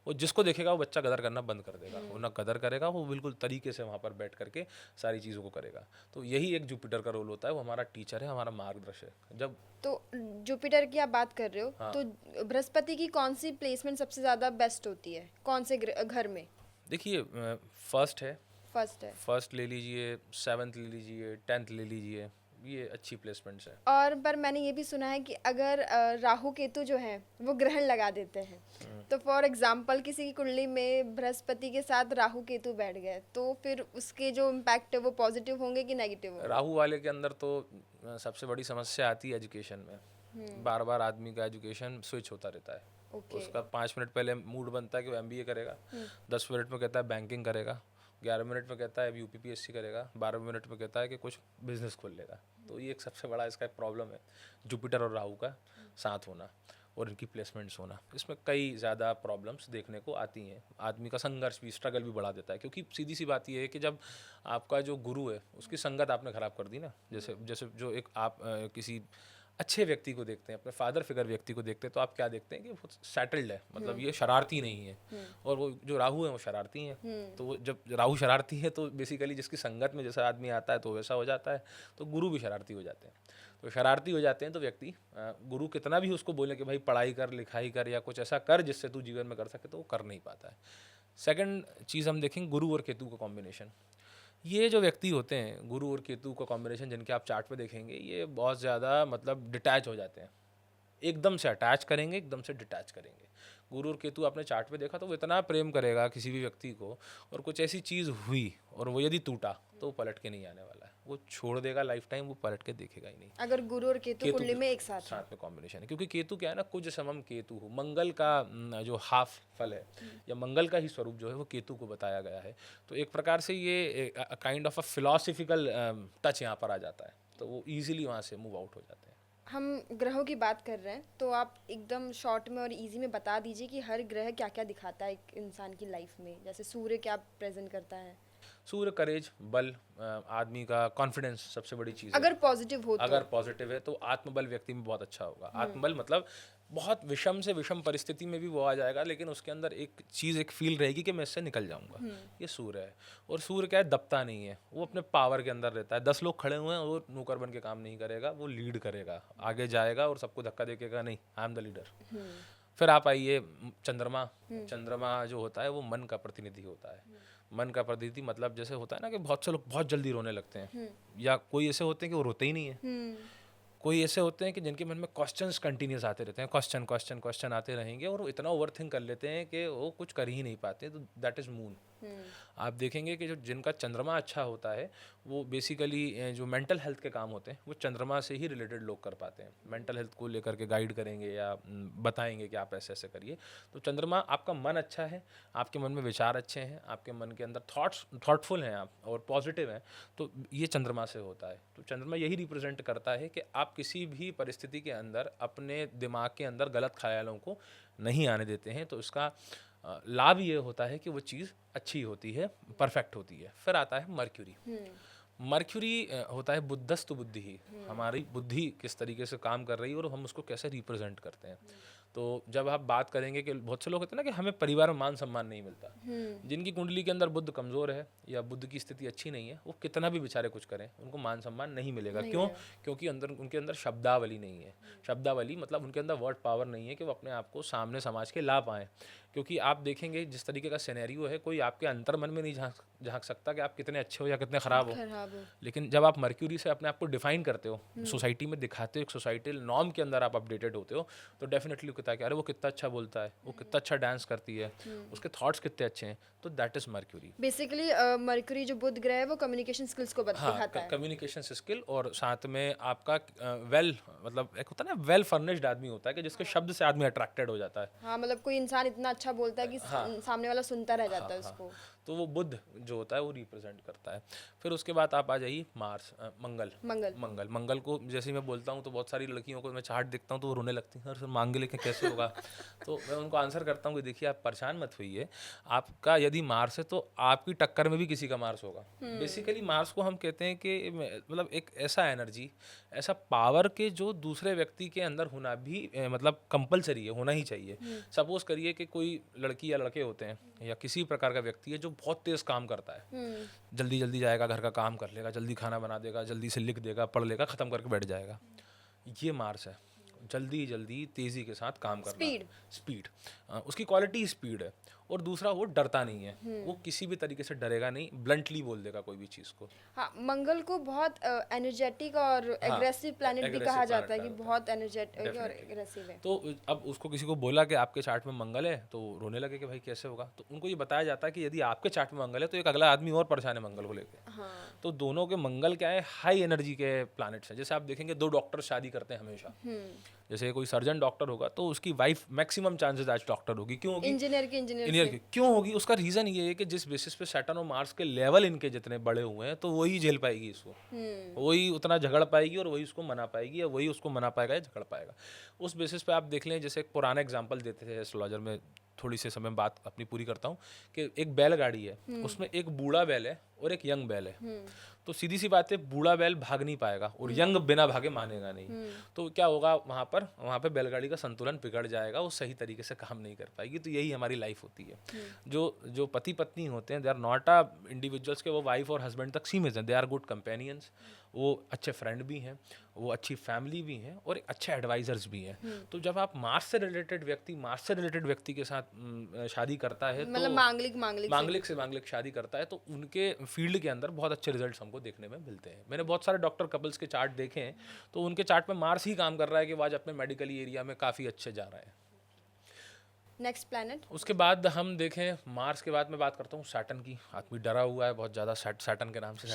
वो जिसको देखेगा वो बच्चा गदर करना बंद कर देगा। वो ना गदर करेगा, वो बिल्कुल तरीके से वहाँ पर बैठ करके सारी चीज़ों को करेगा। तो यही एक जुपिटर का रोल होता है, वो हमारा टीचर है, हमारा मार्गदर्शक है। जब तो जुपिटर की आप बात कर रहे हो, तो बृहस्पति की कौन सी प्लेसमेंट सबसे ज़्यादा बेस्ट होती है, कौन से घर में? देखिए, फर्स्ट है, फर्स्ट है। फर्स्ट ले लीजिए, 7th ले लीजिए, 10th ले लीजिए, ये अच्छी प्लेसमेंट्स है। और पर मैंने ये भी सुना है कि अगर राहु केतु जो है वो ग्रहण लगा देते हैं, तो फॉर एग्जाम्पल किसी की कुंडली में बृहस्पति के साथ राहु केतु बैठ गए, तो फिर उसके जो इम्पैक्ट है वो पॉजिटिव होंगे कि नेगेटिव होंगे? राहु वाले के अंदर तो सबसे बड़ी समस्या आती है एजुकेशन में। बार बार आदमी का एजुकेशन स्विच होता रहता है। उसका 5 मिनट पहले मूड बनता है कि वो MBA करेगा, 10 मिनट में कहता है बैंकिंग करेगा, 11 मिनट में कहता है UPPSC करेगा, 12 मिनट में कहता है कि कुछ बिजनेस खोल लेगा। तो ये एक सबसे बड़ा इसका एक प्रॉब्लम है, जुपिटर और राहु का साथ होना और इनकी प्लेसमेंट्स होना। इसमें कई ज़्यादा प्रॉब्लम्स देखने को आती हैं। आदमी का संघर्ष भी, स्ट्रगल भी बढ़ा देता है, क्योंकि सीधी सी बात ये है कि जब आपका जो गुरु है उसकी संगत आपने ख़राब कर दी ना, जैसे जैसे जो एक आप किसी अच्छे व्यक्ति को देखते हैं, अपने फादर फिगर व्यक्ति को देखते हैं, तो आप क्या देखते हैं कि वो सेटल्ड है, मतलब ये शरारती नहीं है। और वो जो राहु है वो शरारती हैं। तो वो जब राहु शरारती है तो बेसिकली जिसकी संगत में जैसा आदमी आता है तो वैसा हो जाता है। तो गुरु भी शरारती हो जाते हैं। तो शरारती हो जाते हैं तो व्यक्ति, गुरु कितना भी उसको बोले कि भाई पढ़ाई कर, लिखाई कर, या कुछ ऐसा कर जिससे तू जीवन में कर सके, तो वो कर नहीं पाता है। सेकंड चीज़ हम देखेंगे, गुरु और केतु का कॉम्बिनेशन। ये जो व्यक्ति होते हैं, गुरु और केतु का कॉम्बिनेशन, जिनके आप चार्ट पे देखेंगे, ये बहुत ज़्यादा मतलब डिटैच हो जाते हैं। एकदम से अटैच करेंगे, एकदम से डिटैच करेंगे। गुरु और केतु आपने चार्ट पे देखा तो वो इतना प्रेम करेगा किसी भी व्यक्ति को, और कुछ ऐसी चीज़ हुई और वो यदि टूटा तो वो पलट के नहीं आने वाला है, वो छोड़ देगा लाइफ टाइम, वो पलट के देखेगा ही नहीं। अगर गुरु और केतु कुंडली में एक साथ में कॉम्बिनेशन है, क्योंकि केतु क्या है ना, कुछ समम केतु हो, मंगल का जो हाफ फल है या मंगल का ही स्वरूप जो है वो केतु को बताया गया है। तो एक प्रकार से ये kind of a philosophical touch यहाँ पर आ जाता है, तो वो ईजिली वहाँ से मूव आउट हो जाते हैं। हम ग्रहों की बात कर रहे हैं, तो आप एकदम शॉर्ट में और इजी में बता दीजिए कि हर ग्रह क्या क्या दिखाता है एक इंसान की लाइफ में। जैसे सूर्य क्या प्रेजेंट करता है? सूर्य करेज, बल, आदमी का कॉन्फिडेंस सबसे बड़ी चीज़ है। अगर पॉजिटिव हो तो, अगर पॉजिटिव है तो आत्मबल व्यक्ति में बहुत अच्छा होगा। आत्मबल मतलब बहुत विषम से विषम परिस्थिति में भी वो आ जाएगा, लेकिन उसके अंदर एक चीज़, एक फील रहेगी कि मैं इससे निकल जाऊंगा। ये सूर्य है। और सूर्य क्या है, दबता नहीं है, वो अपने पावर के अंदर रहता है। 10 लोग खड़े हुए हैं, वो नौकर बन के काम नहीं करेगा, वो लीड करेगा, आगे जाएगा और सबको धक्का देखेगा, नहीं आई एम द लीडर। फिर आप आइए चंद्रमा। चंद्रमा जो होता है वो मन का प्रतिनिधि होता है। मन का प्रतिनिधि मतलब जैसे होता है ना कि बहुत से लोग बहुत जल्दी रोने लगते हैं, या कोई ऐसे होते हैं कि वो रोते ही नहीं है, कोई ऐसे होते हैं कि जिनके मन में क्वेश्चंस कंटिन्यूस आते रहते हैं, क्वेश्चन क्वेश्चन क्वेश्चन आते रहेंगे, और वो इतना ओवरथिंक कर लेते हैं कि वो कुछ कर ही नहीं पाते। तो दैट इज़ मून। आप देखेंगे कि जो जिनका चंद्रमा अच्छा होता है वो बेसिकली जो मेंटल हेल्थ के काम होते हैं वो चंद्रमा से ही रिलेटेड लोग कर पाते हैं। मेंटल हेल्थ को लेकर के गाइड करेंगे या बताएंगे कि आप ऐसे ऐसे करिए। तो चंद्रमा, आपका मन अच्छा है, आपके मन में विचार अच्छे हैं, आपके मन के अंदर थॉटफुल हैं आप और पॉजिटिव हैं, तो ये चंद्रमा से होता है। तो चंद्रमा यही रिप्रेजेंट करता है कि आप किसी भी परिस्थिति के अंदर अपने दिमाग के अंदर गलत ख्यालों को नहीं आने देते हैं। तो इसका लाभ ये होता है कि वो चीज़ अच्छी होती है, परफेक्ट होती है। फिर आता है मर्क्यूरी। मर्क्यूरी होता है बुद्धस्तु बुद्धि ही, हमारी बुद्धि किस तरीके से काम कर रही है और हम उसको कैसे रिप्रेजेंट करते हैं। तो जब आप बात करेंगे कि बहुत से लोग होते हैं ना कि हमें परिवार में मान सम्मान नहीं मिलता, जिनकी कुंडली के अंदर बुध कमज़ोर है या बुध की स्थिति अच्छी नहीं है, वो कितना भी बेचारे कुछ करें उनको मान सम्मान नहीं मिलेगा। क्यों? क्योंकि उनके अंदर शब्दावली नहीं है। शब्दावली मतलब उनके अंदर वर्ड पावर नहीं है कि वो अपने आप को सामने समाज के ला पाएँ। क्योंकि आप देखेंगे जिस तरीके का सिनेरियो है, कोई आपके अंतर मन में नहीं झांक सकता कि आप कितने अच्छे हो या कितने ख़राब हो। लेकिन जब आप मर्क्यूरी से अपने आप को डिफाइन करते हो, सोसाइटी में दिखाते हो, एक सोसाइटल नॉर्म के अंदर आप अपडेटेड होते हो, तो डेफिनेटली कहता है कि अरे वो कितना अच्छा बोलता है, वो कितना अच्छा डांस करती है, उसके थॉट्स कितने अच्छे हैं, तो that is mercury. Basically mercury जो बुध ग्रह है वो कम्युनिकेशन स्किल्स को दिखाता है। कम्युनिकेशन स्किल, और साथ में आपका मतलब एक होता है ना वेल फर्निश्ड आदमी होता है कि जिसके शब्द से आदमी अट्रैक्टेड हो जाता है। हाँ, मतलब कोई इंसान इतना अच्छा बोलता है कि सामने वाला सुनता रह जाता है उसको। तो वो बुध जो होता है वो रिप्रेजेंट करता है। फिर उसके बाद आप आ जाइए मार्स, मंगल को जैसे ही मैं बोलता हूँ तो बहुत सारी लड़कियों को मैं चार्ट देखता हूँ तो वो रोने लगती हैं, सर मांगे लेके कैसे होगा। तो मैं उनको आंसर करता हूँ कि देखिए आप परेशान मत होइए, आपका यदि मार्स है तो आपकी टक्कर में भी किसी का मार्स होगा। बेसिकली मार्स को हम कहते हैं कि मतलब एक ऐसा एनर्जी, ऐसा पावर के जो दूसरे व्यक्ति के अंदर होना भी मतलब कंपलसरी है, होना ही चाहिए। सपोज करिए कि कोई लड़की या लड़के होते हैं या किसी प्रकार का व्यक्ति है जो बहुत तेज काम करता है, जल्दी जल्दी जाएगा, घर का काम कर लेगा, जल्दी खाना बना देगा, जल्दी से लिख देगा, पढ़ लेगा, ख़त्म करके बैठ जाएगा। ये मार्स है, जल्दी जल्दी तेज़ी के साथ काम करना, स्पीड उसकी क्वालिटी स्पीड है। और दूसरा वो डरता नहीं है, वो किसी भी तरीके से डरेगा नहीं, ब्लंटली बोल देगा कोई भी चीज़ को। हाँ, मंगल को बहुत एनर्जेटिक और एग्रेसिव प्लैनेट भी कहा जाता है कि बहुत एनर्जेटिक और एग्रेसिव है। तो अब उसको किसी को बोला कि आपके चार्ट में मंगल है तो रोने लगे कि भाई कैसे होगा। तो उनको ये बताया जाता है कि यदि आपके चार्ट में मंगल है तो एक अगला आदमी और परेशान है मंगल को लेकर। तो दोनों के मंगल क्या है, हाई एनर्जी के प्लैनेट्स हैं। जैसे आप देखेंगे दो डॉक्टर शादी करते हैं हमेशा, जैसे कोई सर्जन डॉक्टर होगा तो उसकी वाइफ मैक्सिमम चांसेस आज डॉक्टर होगी। क्यों होगी? इंजीनियर की। क्यों होगी? उसका रीज़न ये है कि जिस बेसिस पे सैटर्न और मार्स के लेवल इनके जितने बड़े हुए हैं तो वही झेल पाएगी इसको, वही उतना झगड़ पाएगी और वही उसको मना पाएगी या वही उसको मना पाएगा या झगड़ पाएगा। उस बेसिस पे आप देख लें, जैसे एक पुराना एग्जाम्पल देते थे एस्ट्रोलॉजर में, थोड़ी से समय बात अपनी पूरी करता हूँ, कि एक बैलगाड़ी है, उसमें एक बूढ़ा बैल है और एक यंग बैल है। तो सीधी सी बात है, बूढ़ा बैल भाग नहीं पाएगा और यंग बिना भागे मानेगा नहीं। तो क्या होगा वहाँ पे बैलगाड़ी का संतुलन बिगड़ जाएगा, वो सही तरीके से काम नहीं कर पाएगी। तो यही हमारी लाइफ होती है। जो पति पत्नी होते हैं, they are not a individuals के वो वाइफ और हस्बैंड तक सीमित हैं, दे आर गुड कंपेनियंस, वो अच्छे फ्रेंड भी हैं, वो अच्छी फैमिली भी हैं और अच्छे एडवाइजर्स भी हैं। तो जब आप मार्स से रिलेटेड व्यक्ति के साथ शादी करता है, मतलब मांगलिक शादी करता है, तो उनके फील्ड के अंदर बहुत अच्छे रिजल्ट्स हमको देखने में मिलते हैं। मैंने बहुत सारे डॉक्टर कपल्स के चार्ट देखे हैं, तो उनके चार्ट में मार्स ही काम कर रहा है कि वो आज अपने मेडिकल एरिया में काफ़ी अच्छे जा रहा है। नेक्स्ट प्लैनेट, उसके बाद हम देखें मार्स के बाद मैं बात करता हूँ सैटर्न की। आदमी डरा हुआ है बहुत ज़्यादा सैटर्न के नाम से।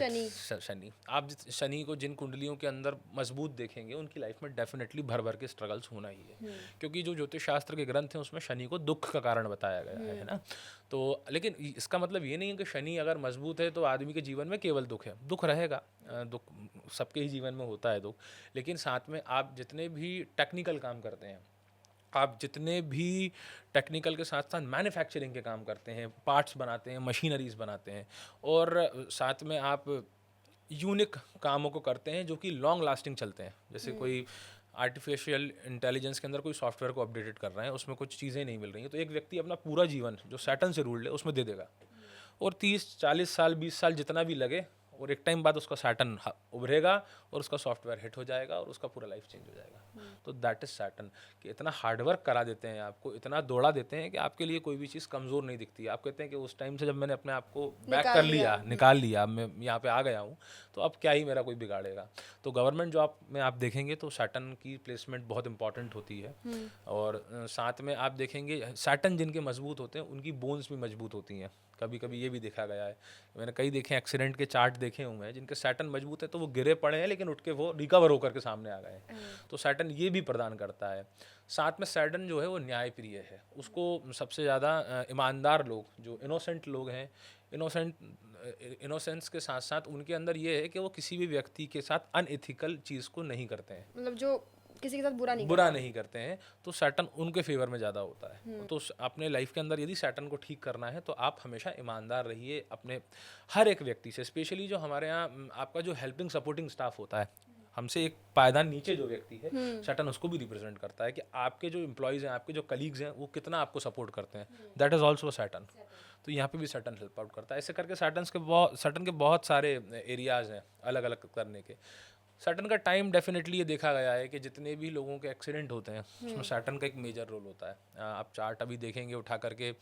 शनि। आप शनि को जिन कुंडलियों के अंदर मजबूत देखेंगे उनकी लाइफ में डेफिनेटली भर भर के स्ट्रगल्स होना ही है, क्योंकि जो ज्योतिष शास्त्र के ग्रंथ हैं उसमें शनि को दुख का कारण बताया गया है ना। तो लेकिन इसका मतलब ये नहीं है कि शनि अगर मजबूत है तो आदमी के जीवन में केवल दुख है। दुख रहेगा, दुख सबके ही जीवन में होता है दुख, लेकिन साथ में आप जितने भी टेक्निकल काम करते हैं, आप जितने भी टेक्निकल के साथ साथ मैन्युफैक्चरिंग के काम करते हैं, पार्ट्स बनाते हैं, मशीनरीज बनाते हैं, और साथ में आप यूनिक कामों को करते हैं जो कि लॉन्ग लास्टिंग चलते हैं। जैसे कोई आर्टिफिशियल इंटेलिजेंस के अंदर कोई सॉफ्टवेयर को अपडेटेड कर रहे हैं, उसमें कुछ चीज़ें नहीं मिल रही हैं, तो एक व्यक्ति अपना पूरा जीवन जो सैटर्न से रूल्ड है उसमें दे देगा, और 30-40 साल 20 साल जितना भी लगे, और एक टाइम बाद उसका सैटर्न उभरेगा और उसका सॉफ्टवेयर हिट हो जाएगा और उसका पूरा लाइफ चेंज हो जाएगा। तो दैट इज़ सैटर्न, कि इतना हार्डवर्क करा देते हैं आपको, इतना दौड़ा देते हैं कि आपके लिए कोई भी चीज़ कमज़ोर नहीं दिखती। आप कहते हैं कि उस टाइम से जब मैंने अपने आप को बैक कर लिया, निकाल लिया, मैं यहाँ पे आ गया हूँ, तो अब क्या ही मेरा कोई बिगाड़ेगा। तो गवर्नमेंट जॉब में आप देखेंगे तो सैटर्न की प्लेसमेंट बहुत इंपॉर्टेंट होती है। और साथ में आप देखेंगे सैटर्न जिनके मजबूत होते हैं उनकी बोन्स भी मजबूत होती हैं। कभी कभी ये भी देखा गया है, मैंने कई देखे एक्सीडेंट के चार्ट देखे हुए हैं जिनके सैटर्न मजबूत है तो वो गिरे पड़े हैं लेकिन उठ के वो रिकवर होकर के सामने आ गए हैं। तो सैटर्न ये भी प्रदान करता है। साथ में सैटर्न जो है वो न्यायप्रिय है, उसको सबसे ज़्यादा ईमानदार लोग, जो इनोसेंट लोग हैं, इनोसेंस के साथ साथ उनके अंदर ये है कि वो किसी भी व्यक्ति के साथ अनएथिकल चीज़ को नहीं करते हैं, मतलब जो किसी के साथ बुरा नहीं करते हैं, तो सैटर्न उनके फेवर में ज़्यादा होता है। तो अपने लाइफ के अंदर यदि सैटर्न को ठीक करना है तो आप हमेशा ईमानदार रहिए अपने हर एक व्यक्ति से, स्पेशली जो हमारे यहाँ आपका जो हेल्पिंग सपोर्टिंग स्टाफ होता है, हमसे एक पायदान नीचे जो व्यक्ति है, सैटर्न उसको भी रिप्रेजेंट करता है कि आपके जो एम्प्लॉयज़ हैं, आपके जो कलीग्स हैं, वो कितना आपको सपोर्ट करते हैं, दैट इज़ ऑल्सो सैटर्न। तो यहाँ पे भी सैटर्न हेल्प आउट करता है। ऐसे करके सैटर्न के बहुत सारे एरियाज़ हैं अलग अलग करने के। सैटर्न का टाइम डेफिनेटली ये देखा गया है कि जितने भी लोगों के एक्सीडेंट होते हैं उसमें सैटर्न का एक मेजर रोल होता है। आप चार्ट अभी देखेंगे उठा करके,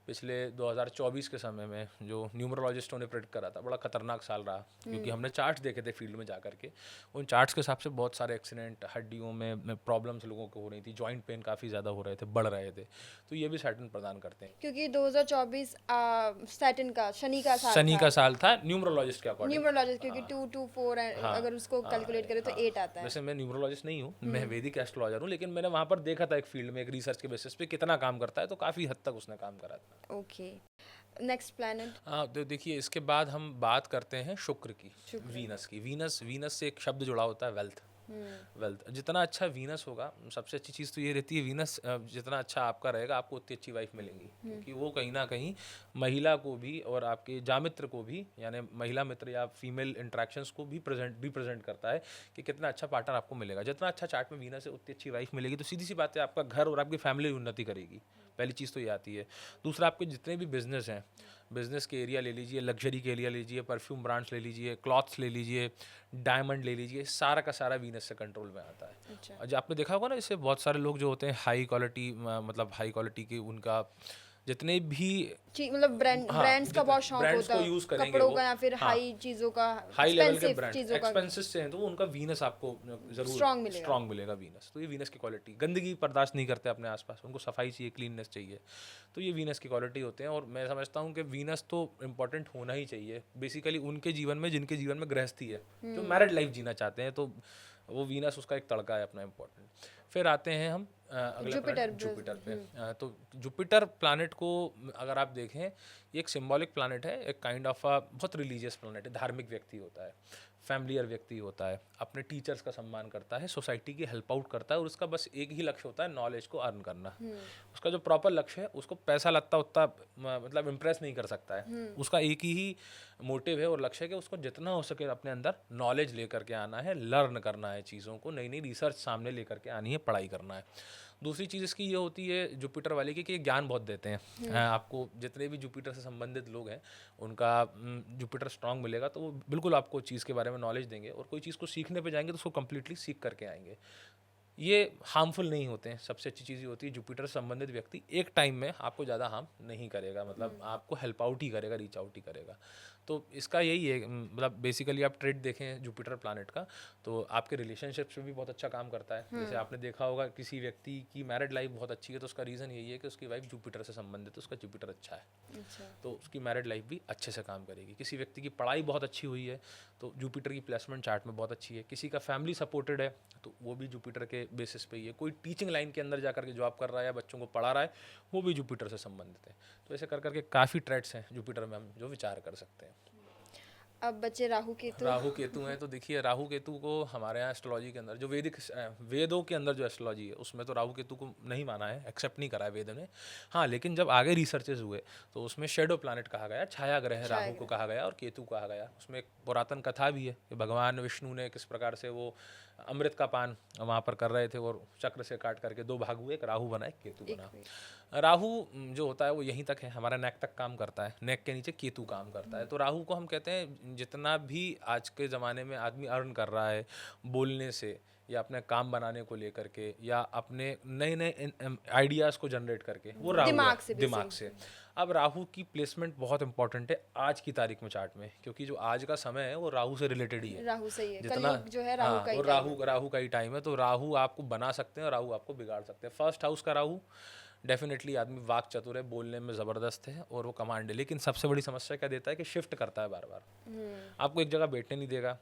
पिछले 2024 के समय में जो न्यूमरोलॉजिस्टों ने प्रेडिक्ट करा था, बड़ा खतरनाक साल रहा, क्योंकि हमने चार्ट्स देखे थे फील्ड में जा करके। उन चार्ट्स के हिसाब से बहुत सारे एक्सीडेंट, हड्डियों में प्रॉब्लम्स लोगों को हो रही थी, जॉइंट पेन काफ़ी ज़्यादा हो रहे थे, बढ़ रहे थे। तो ये भी सैटर्न प्रदान करते हैं। क्योंकि 2024 सैटर्न का शनि का साल था न्यूमरोलॉजिस्ट के अकॉर्डिंग। न्यूमरोलॉजिस्ट, क्योंकि 2 to 4 अगर उसको कैलकुलेट करें तो 8 आता है। वैसे मैं न्यूमरोलॉजिस्ट नहीं हूँ, मैं वैदिक एस्ट्रोलॉजर हूँ, लेकिन मैंने वहाँ पर देखा था एक फील्ड में, एक रिसर्च के बेसिस पे कितना काम करता है, तो काफ़ी हद तक उसने काम करा था। Okay, next planet. हाँ, तो देखिए इसके बाद हम बात करते हैं शुक्र की, वीनस की। वीनस से एक शब्द जुड़ा होता है वेल्थ। वेल्थ जितना अच्छा वीनस होगा, सबसे अच्छी चीज़ तो ये रहती है, वीनस जितना अच्छा आपका रहेगा, आपको उतनी अच्छी वाइफ मिलेंगी, क्योंकि वो कहीं ना कहीं महिला को भी और आपके जामित्र को भी, यानी महिला मित्र या फीमेल इंट्रैक्शंस को भी रिप्रेजेंट करता है कि कितना अच्छा पार्टनर आपको मिलेगा। जितना अच्छा चार्ट में वीनस है उतनी अच्छी वाइफ मिलेगी, तो सीधी सी बात है आपका घर और आपकी फैमिली उन्नति करेगी। पहली चीज़ तो ये आती है। दूसरा, आपके जितने भी बिजनेस हैं, बिजनेस के एरिया ले लीजिए, लग्जरी के एरिया ले लीजिए, परफ्यूम ब्रांड्स ले लीजिए, क्लॉथ्स ले लीजिए, डायमंड ले लीजिए, सारा का सारा वीनस से कंट्रोल में आता है। अच्छा। और जो आपने देखा होगा ना, इससे बहुत सारे लोग जो होते हैं हाई क्वालिटी, मतलब हाई क्वालिटी के उनका जितने भी मतलब ब्रांड्स का बहुत शौक ब्रांड्स होता को है, यूज करेंगे कपड़ों वो, का या फिर हाई चीज़ों का, हाई लेवल के एक्सपेंसिव ब्रांड चीज़ों का एक्सपेंसेस से हैं, तो वो उनका वीनस आपको जरूर स्ट्रांग मिलेगा वीनस। तो ये वीनस की क्वालिटी, गंदगी बर्दाश्त नहीं करते अपने आसपास, उनको सफाई चाहिए, क्लीननेस चाहिए, तो ये वीनस की क्वालिटी होते हैं। और मैं समझता हूँ कि वीनस तो इम्पोर्टेंट होना ही चाहिए बेसिकली उनके जीवन में, जिनके जीवन में गृहस्थी है, जो मैरिड लाइफ जीना चाहते हैं, तो वो वीनस उसका एक तड़का है अपना इम्पोर्टेंट। फिर आते हैं हम अगले जुपिटर पे। तो जुपिटर प्लैनेट को अगर आप देखें, ये एक सिंबॉलिक प्लैनेट है, एक काइंड ऑफ बहुत रिलीजियस प्लैनेट है, धार्मिक व्यक्ति होता है, फैमिलियर व्यक्ति होता है, अपने टीचर्स का सम्मान करता है, सोसाइटी की हेल्प आउट करता है, और उसका बस एक ही लक्ष्य होता है, नॉलेज को अर्न करना। उसका जो प्रॉपर लक्ष्य है, उसको पैसा लगता उतना मतलब इम्प्रेस नहीं कर सकता है, उसका एक ही मोटिव है और लक्ष्य है कि उसको जितना हो सके अपने अंदर नॉलेज लेकर के आना है, लर्न करना है चीज़ों को, नई नई रिसर्च सामने लेकर के आनी है, पढ़ाई करना है। दूसरी चीज़ इसकी ये होती है जुपिटर वाले की कि ये ज्ञान बहुत देते हैं। आपको जितने भी जुपिटर से संबंधित लोग हैं, उनका जुपिटर स्ट्रांग मिलेगा तो वो बिल्कुल आपको चीज़ के बारे में नॉलेज देंगे, और कोई चीज़ को सीखने पे जाएंगे तो उसको कम्प्लीटली सीख करके आएंगे। ये हार्मफुल नहीं होते हैं। सबसे अच्छी चीज़ ये होती है, जुपिटर संबंधित व्यक्ति एक टाइम में आपको ज़्यादा हार्म नहीं करेगा, मतलब आपको हेल्प आउट ही करेगा, रीच आउट ही करेगा। तो इसका यही है, मतलब बेसिकली आप ट्रेड देखें जुपिटर प्लैनेट का, तो आपके रिलेशनशिप्स में भी बहुत अच्छा काम करता है। जैसे आपने देखा होगा किसी व्यक्ति की मैरिड लाइफ बहुत अच्छी है, तो उसका रीज़न यही है कि उसकी वाइफ जुपिटर से संबंधित है, उसका जुपिटर अच्छा है, तो उसकी मैरिड लाइफ भी अच्छे से काम करेगी। किसी व्यक्ति की पढ़ाई बहुत अच्छी हुई है, तो जुपिटर की प्लेसमेंट चार्ट में बहुत अच्छी है। किसी का फैमिली सपोर्टेड है, तो वो भी जुपिटर के बेसिस पे ही है। कोई टीचिंग लाइन के अंदर जाकर के जॉब कर रहा है या बच्चों को पढ़ा रहा है, वो भी जुपिटर से संबंधित है। तो ऐसे कर करके काफ़ी ट्रेड्स हैं जुपिटर में हम जो विचार कर सकते हैं। अब बचे राहु केतु हैं, तो देखिए राहु केतु को हमारे यहाँ एस्ट्रोलॉजी के अंदर, जो वेदों के अंदर जो एस्ट्रोलॉजी है उसमें तो राहु केतु को नहीं माना है, एक्सेप्ट नहीं करा है वेद ने। हाँ, लेकिन जब आगे रिसर्चेज हुए तो उसमें शेडो प्लैनेट कहा गया, छाया ग्रह राहु को कहा गया और केतु कहा गया। उसमें एक पुरातन कथा भी है कि भगवान विष्णु ने किस प्रकार से वो अमृत का पान वहाँ पर कर रहे थे और चक्र से काट करके दो भाग हुए, एक राहु बना, एक केतु बना। राहु जो होता है वो यहीं तक है, हमारा नेक तक काम करता है, नेक के नीचे केतु काम करता है। तो राहु को हम कहते हैं, जितना भी आज के ज़माने में आदमी अर्न कर रहा है बोलने से या अपने काम बनाने को लेकर के या अपने नए नए आइडियाज़ को जनरेट करके, वो राहु दिमाग से। अब राहु की प्लेसमेंट बहुत इंपॉर्टेंट है आज की तारीख में चार्ट में, क्योंकि जो आज का समय है वो राहु से रिलेटेड ही है। राहु सही है, जितना जो है राहु का ही राहु का ही टाइम है। तो राहु आपको बना सकते हैं और राहु आपको बिगाड़ सकते हैं। फर्स्ट हाउस का राहु डेफिनेटली आदमी वाक चतुर है, बोलने में ज़बरदस्त है और वो कमांड है, लेकिन सबसे बड़ी समस्या क्या देता है कि शिफ्ट करता है बार बार, आपको एक जगह बैठने नहीं देगा,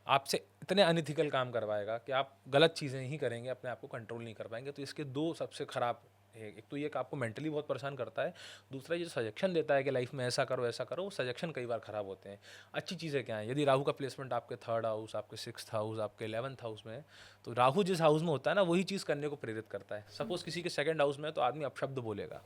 आपसे इतने अनइथिकल काम करवाएगा कि आप गलत चीज़ें ही करेंगे, अपने आप को कंट्रोल नहीं कर पाएंगे। तो इसके दो सबसे ख़राब एक तो ये कि आपको मेंटली बहुत परेशान करता है, दूसरा ये सजेशन देता है कि लाइफ में ऐसा करो, वो सजेशन कई बार ख़राब होते हैं। अच्छी चीज़ें क्या हैं, यदि राहु का प्लेसमेंट आपके 3rd हाउस, आपके 6th हाउस, आपके 11th हाउस में है, तो राहु जिस हाउस में होता है ना, वही चीज़ करने को प्रेरित करता है। सपोज किसी के 2nd हाउस में है तो आदमी अपशब्द बोलेगा,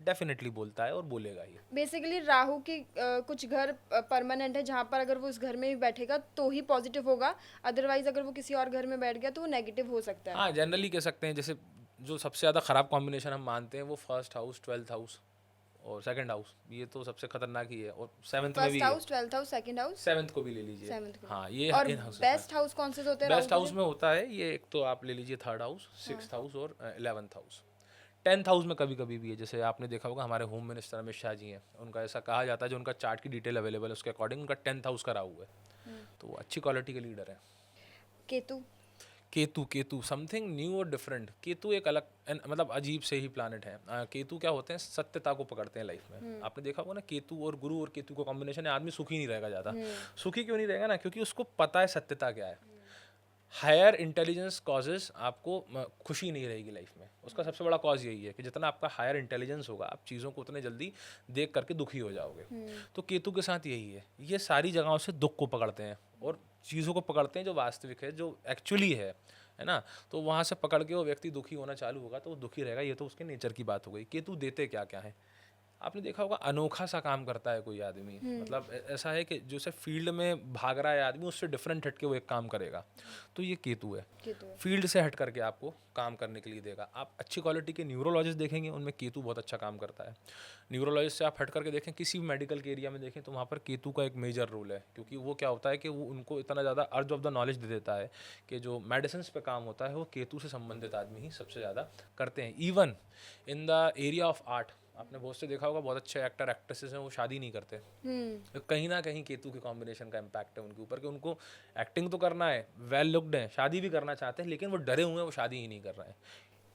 डेफिनेटली बोलता है और बोलेगा ही। बेसिकली राहु की कुछ घर परमानेंट है जहाँ पर अगर वो उस घर में ही बैठेगा तो ही पॉजिटिव होगा, अदरवाइज अगर वो किसी और घर में बैठ गया तो वो नेगेटिव हो सकता है। हाँ, जनरली कह सकते हैं, जैसे जो सबसे ज़्यादा ख़राब कॉम्बिनेशन हम मानते हैं वो 1st हाउस, 12th हाउस और 2nd हाउस, ये तो सबसे खतरनाक ही है, और 7th में भी फर्स्ट है, house, 12th house, second house, 7th को भी ले लीजिए। 7th को। हाँ, ये और इन हाउस बेस्ट हाउस कौन से होते हैं बेस्ट राहु हाउस के? में होता है ये, एक तो आप ले लीजिए 3rd हाउस, 6th हाउस और 11th हाउस। 10th हाउस में कभी कभी भी है, जैसे आपने देखा होगा हमारे होम मिनिस्टर अमित शाह जी हैं, उनका ऐसा कहा जाता है, जो उनका चार्ट की डिटेल अवेलेबल है उसके अकॉर्डिंग उनका 10th हाउस का राहु है, तो वो अच्छी क्वालिटी के लीडर है। केतु? केतु समथिंग न्यू और डिफरेंट। केतु एक अलग मतलब अजीब से ही प्लानट है। केतु क्या होते हैं, सत्यता को पकड़ते हैं लाइफ में। आपने देखा होगा ना, केतु और गुरु और केतु का कॉम्बिनेशन है, आदमी सुखी नहीं रहेगा ज़्यादा। सुखी क्यों नहीं रहेगा ना, क्योंकि उसको पता है सत्यता क्या है। हायर इंटेलिजेंस कॉजेज आपको खुशी नहीं रहेगी लाइफ में, उसका सबसे बड़ा कॉज यही है कि जितना आपका हायर इंटेलिजेंस होगा आप चीज़ों को उतने जल्दी देख करके दुखी हो जाओगे। तो केतु के साथ यही है, ये सारी जगहों से दुख को पकड़ते हैं और चीज़ों को पकड़ते हैं जो वास्तविक है, जो एक्चुअली है ना। तो वहाँ से पकड़ के वो व्यक्ति दुखी होना चालू होगा तो वो दुखी रहेगा, ये तो उसके नेचर की बात हो गई। केतु देते क्या क्या है, आपने देखा होगा अनोखा सा काम करता है कोई आदमी, मतलब ऐसा है कि जो से फील्ड में भाग रहा है आदमी, उससे डिफरेंट हट के वो एक काम करेगा, तो ये केतु है। फील्ड से हट करके आपको काम करने के लिए देगा। आप अच्छी क्वालिटी के न्यूरोलॉजिस्ट देखेंगे, उनमें केतु बहुत अच्छा काम करता है। न्यूरोलॉजिस्ट से आप हट करके देखें, किसी भी मेडिकल के एरिया में देखें, तो वहाँ पर केतु का एक मेजर रोल है, क्योंकि वो क्या होता है कि वो उनको इतना ज़्यादा अर्ज ऑफ द नॉलेज दे देता है कि जो मेडिसिन पे काम होता है वो केतु से संबंधित आदमी ही सबसे ज़्यादा करते हैं। Even in the area of art, आपने बहुत से देखा होगा, बहुत अच्छे एक्टर एक्ट्रेसेस हैं वो शादी नहीं करते, तो कहीं ना कहीं केतु के कॉम्बिनेशन का इम्पैक्ट है उनके ऊपर, कि उनको एक्टिंग तो करना है, वेल लुक्ड है, शादी भी करना चाहते हैं, लेकिन वो डरे हुए हैं, वो शादी ही नहीं कर रहे हैं।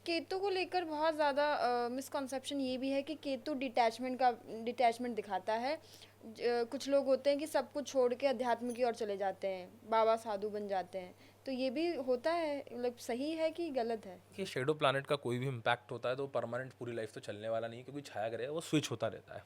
केतु को लेकर बहुत ज़्यादा मिसकॉन्सेप्शन ये भी है कि केतु डिटैचमेंट दिखाता है। कुछ लोग होते हैं कि सब कुछ छोड़ के अध्यात्म की ओर चले जाते हैं, बाबा साधु बन जाते हैं, तो ये भी होता है, मतलब सही है कि गलत है? कि शेडो प्लैनेट का कोई भी इम्पैक्ट होता है तो परमानेंट पूरी लाइफ तो चलने वाला नहीं है, क्योंकि छाया ग्रह है, वो स्विच होता रहता है।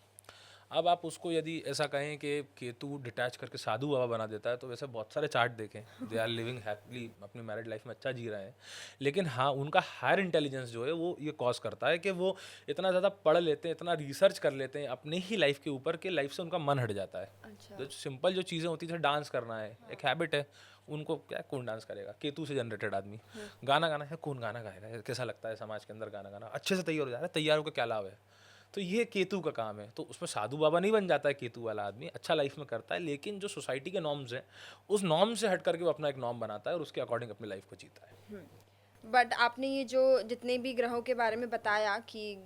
अब आप उसको यदि ऐसा कहें कि केतु डिटैच करके साधु बाबा बना देता है, तो वैसे बहुत सारे चार्ट देखें, दे आर लिविंग हैप्पीली अपनी मैरिड लाइफ में अच्छा जी रहे हैं, लेकिन हाँ उनका हायर इंटेलिजेंस जो है वो ये कॉज करता है कि वो इतना ज़्यादा पढ़ लेते हैं, इतना रिसर्च कर लेते हैं अपने ही लाइफ के ऊपर, कि लाइफ से उनका मन हट जाता है। अच्छा। जो सिंपल जो चीज़ें होती थी, डांस करना है एक हैबिट है, उनको क्या, कौन डांस करेगा, केतु से जनरेटेड आदमी। गाना गाना है, कौन गाना गाएगा, कैसा लगता है समाज के अंदर गाना गाना, अच्छे से तैयार हो जा रहा है, तैयार होकर क्या लाभ है, तो ये केतु का काम है। तो उसमें साधु बाबा नहीं बन जाता है केतु वाला आदमी, अच्छा लाइफ में करता है, लेकिन जो सोसाइटी के नॉर्म्स हैं उस नॉर्म से हट करके वो अपना एक नॉर्म बनाता है और उसके अकॉर्डिंग अपनी लाइफ को जीता है। बट आपने ये जो जितने भी ग्रहों के बारे में बताया कि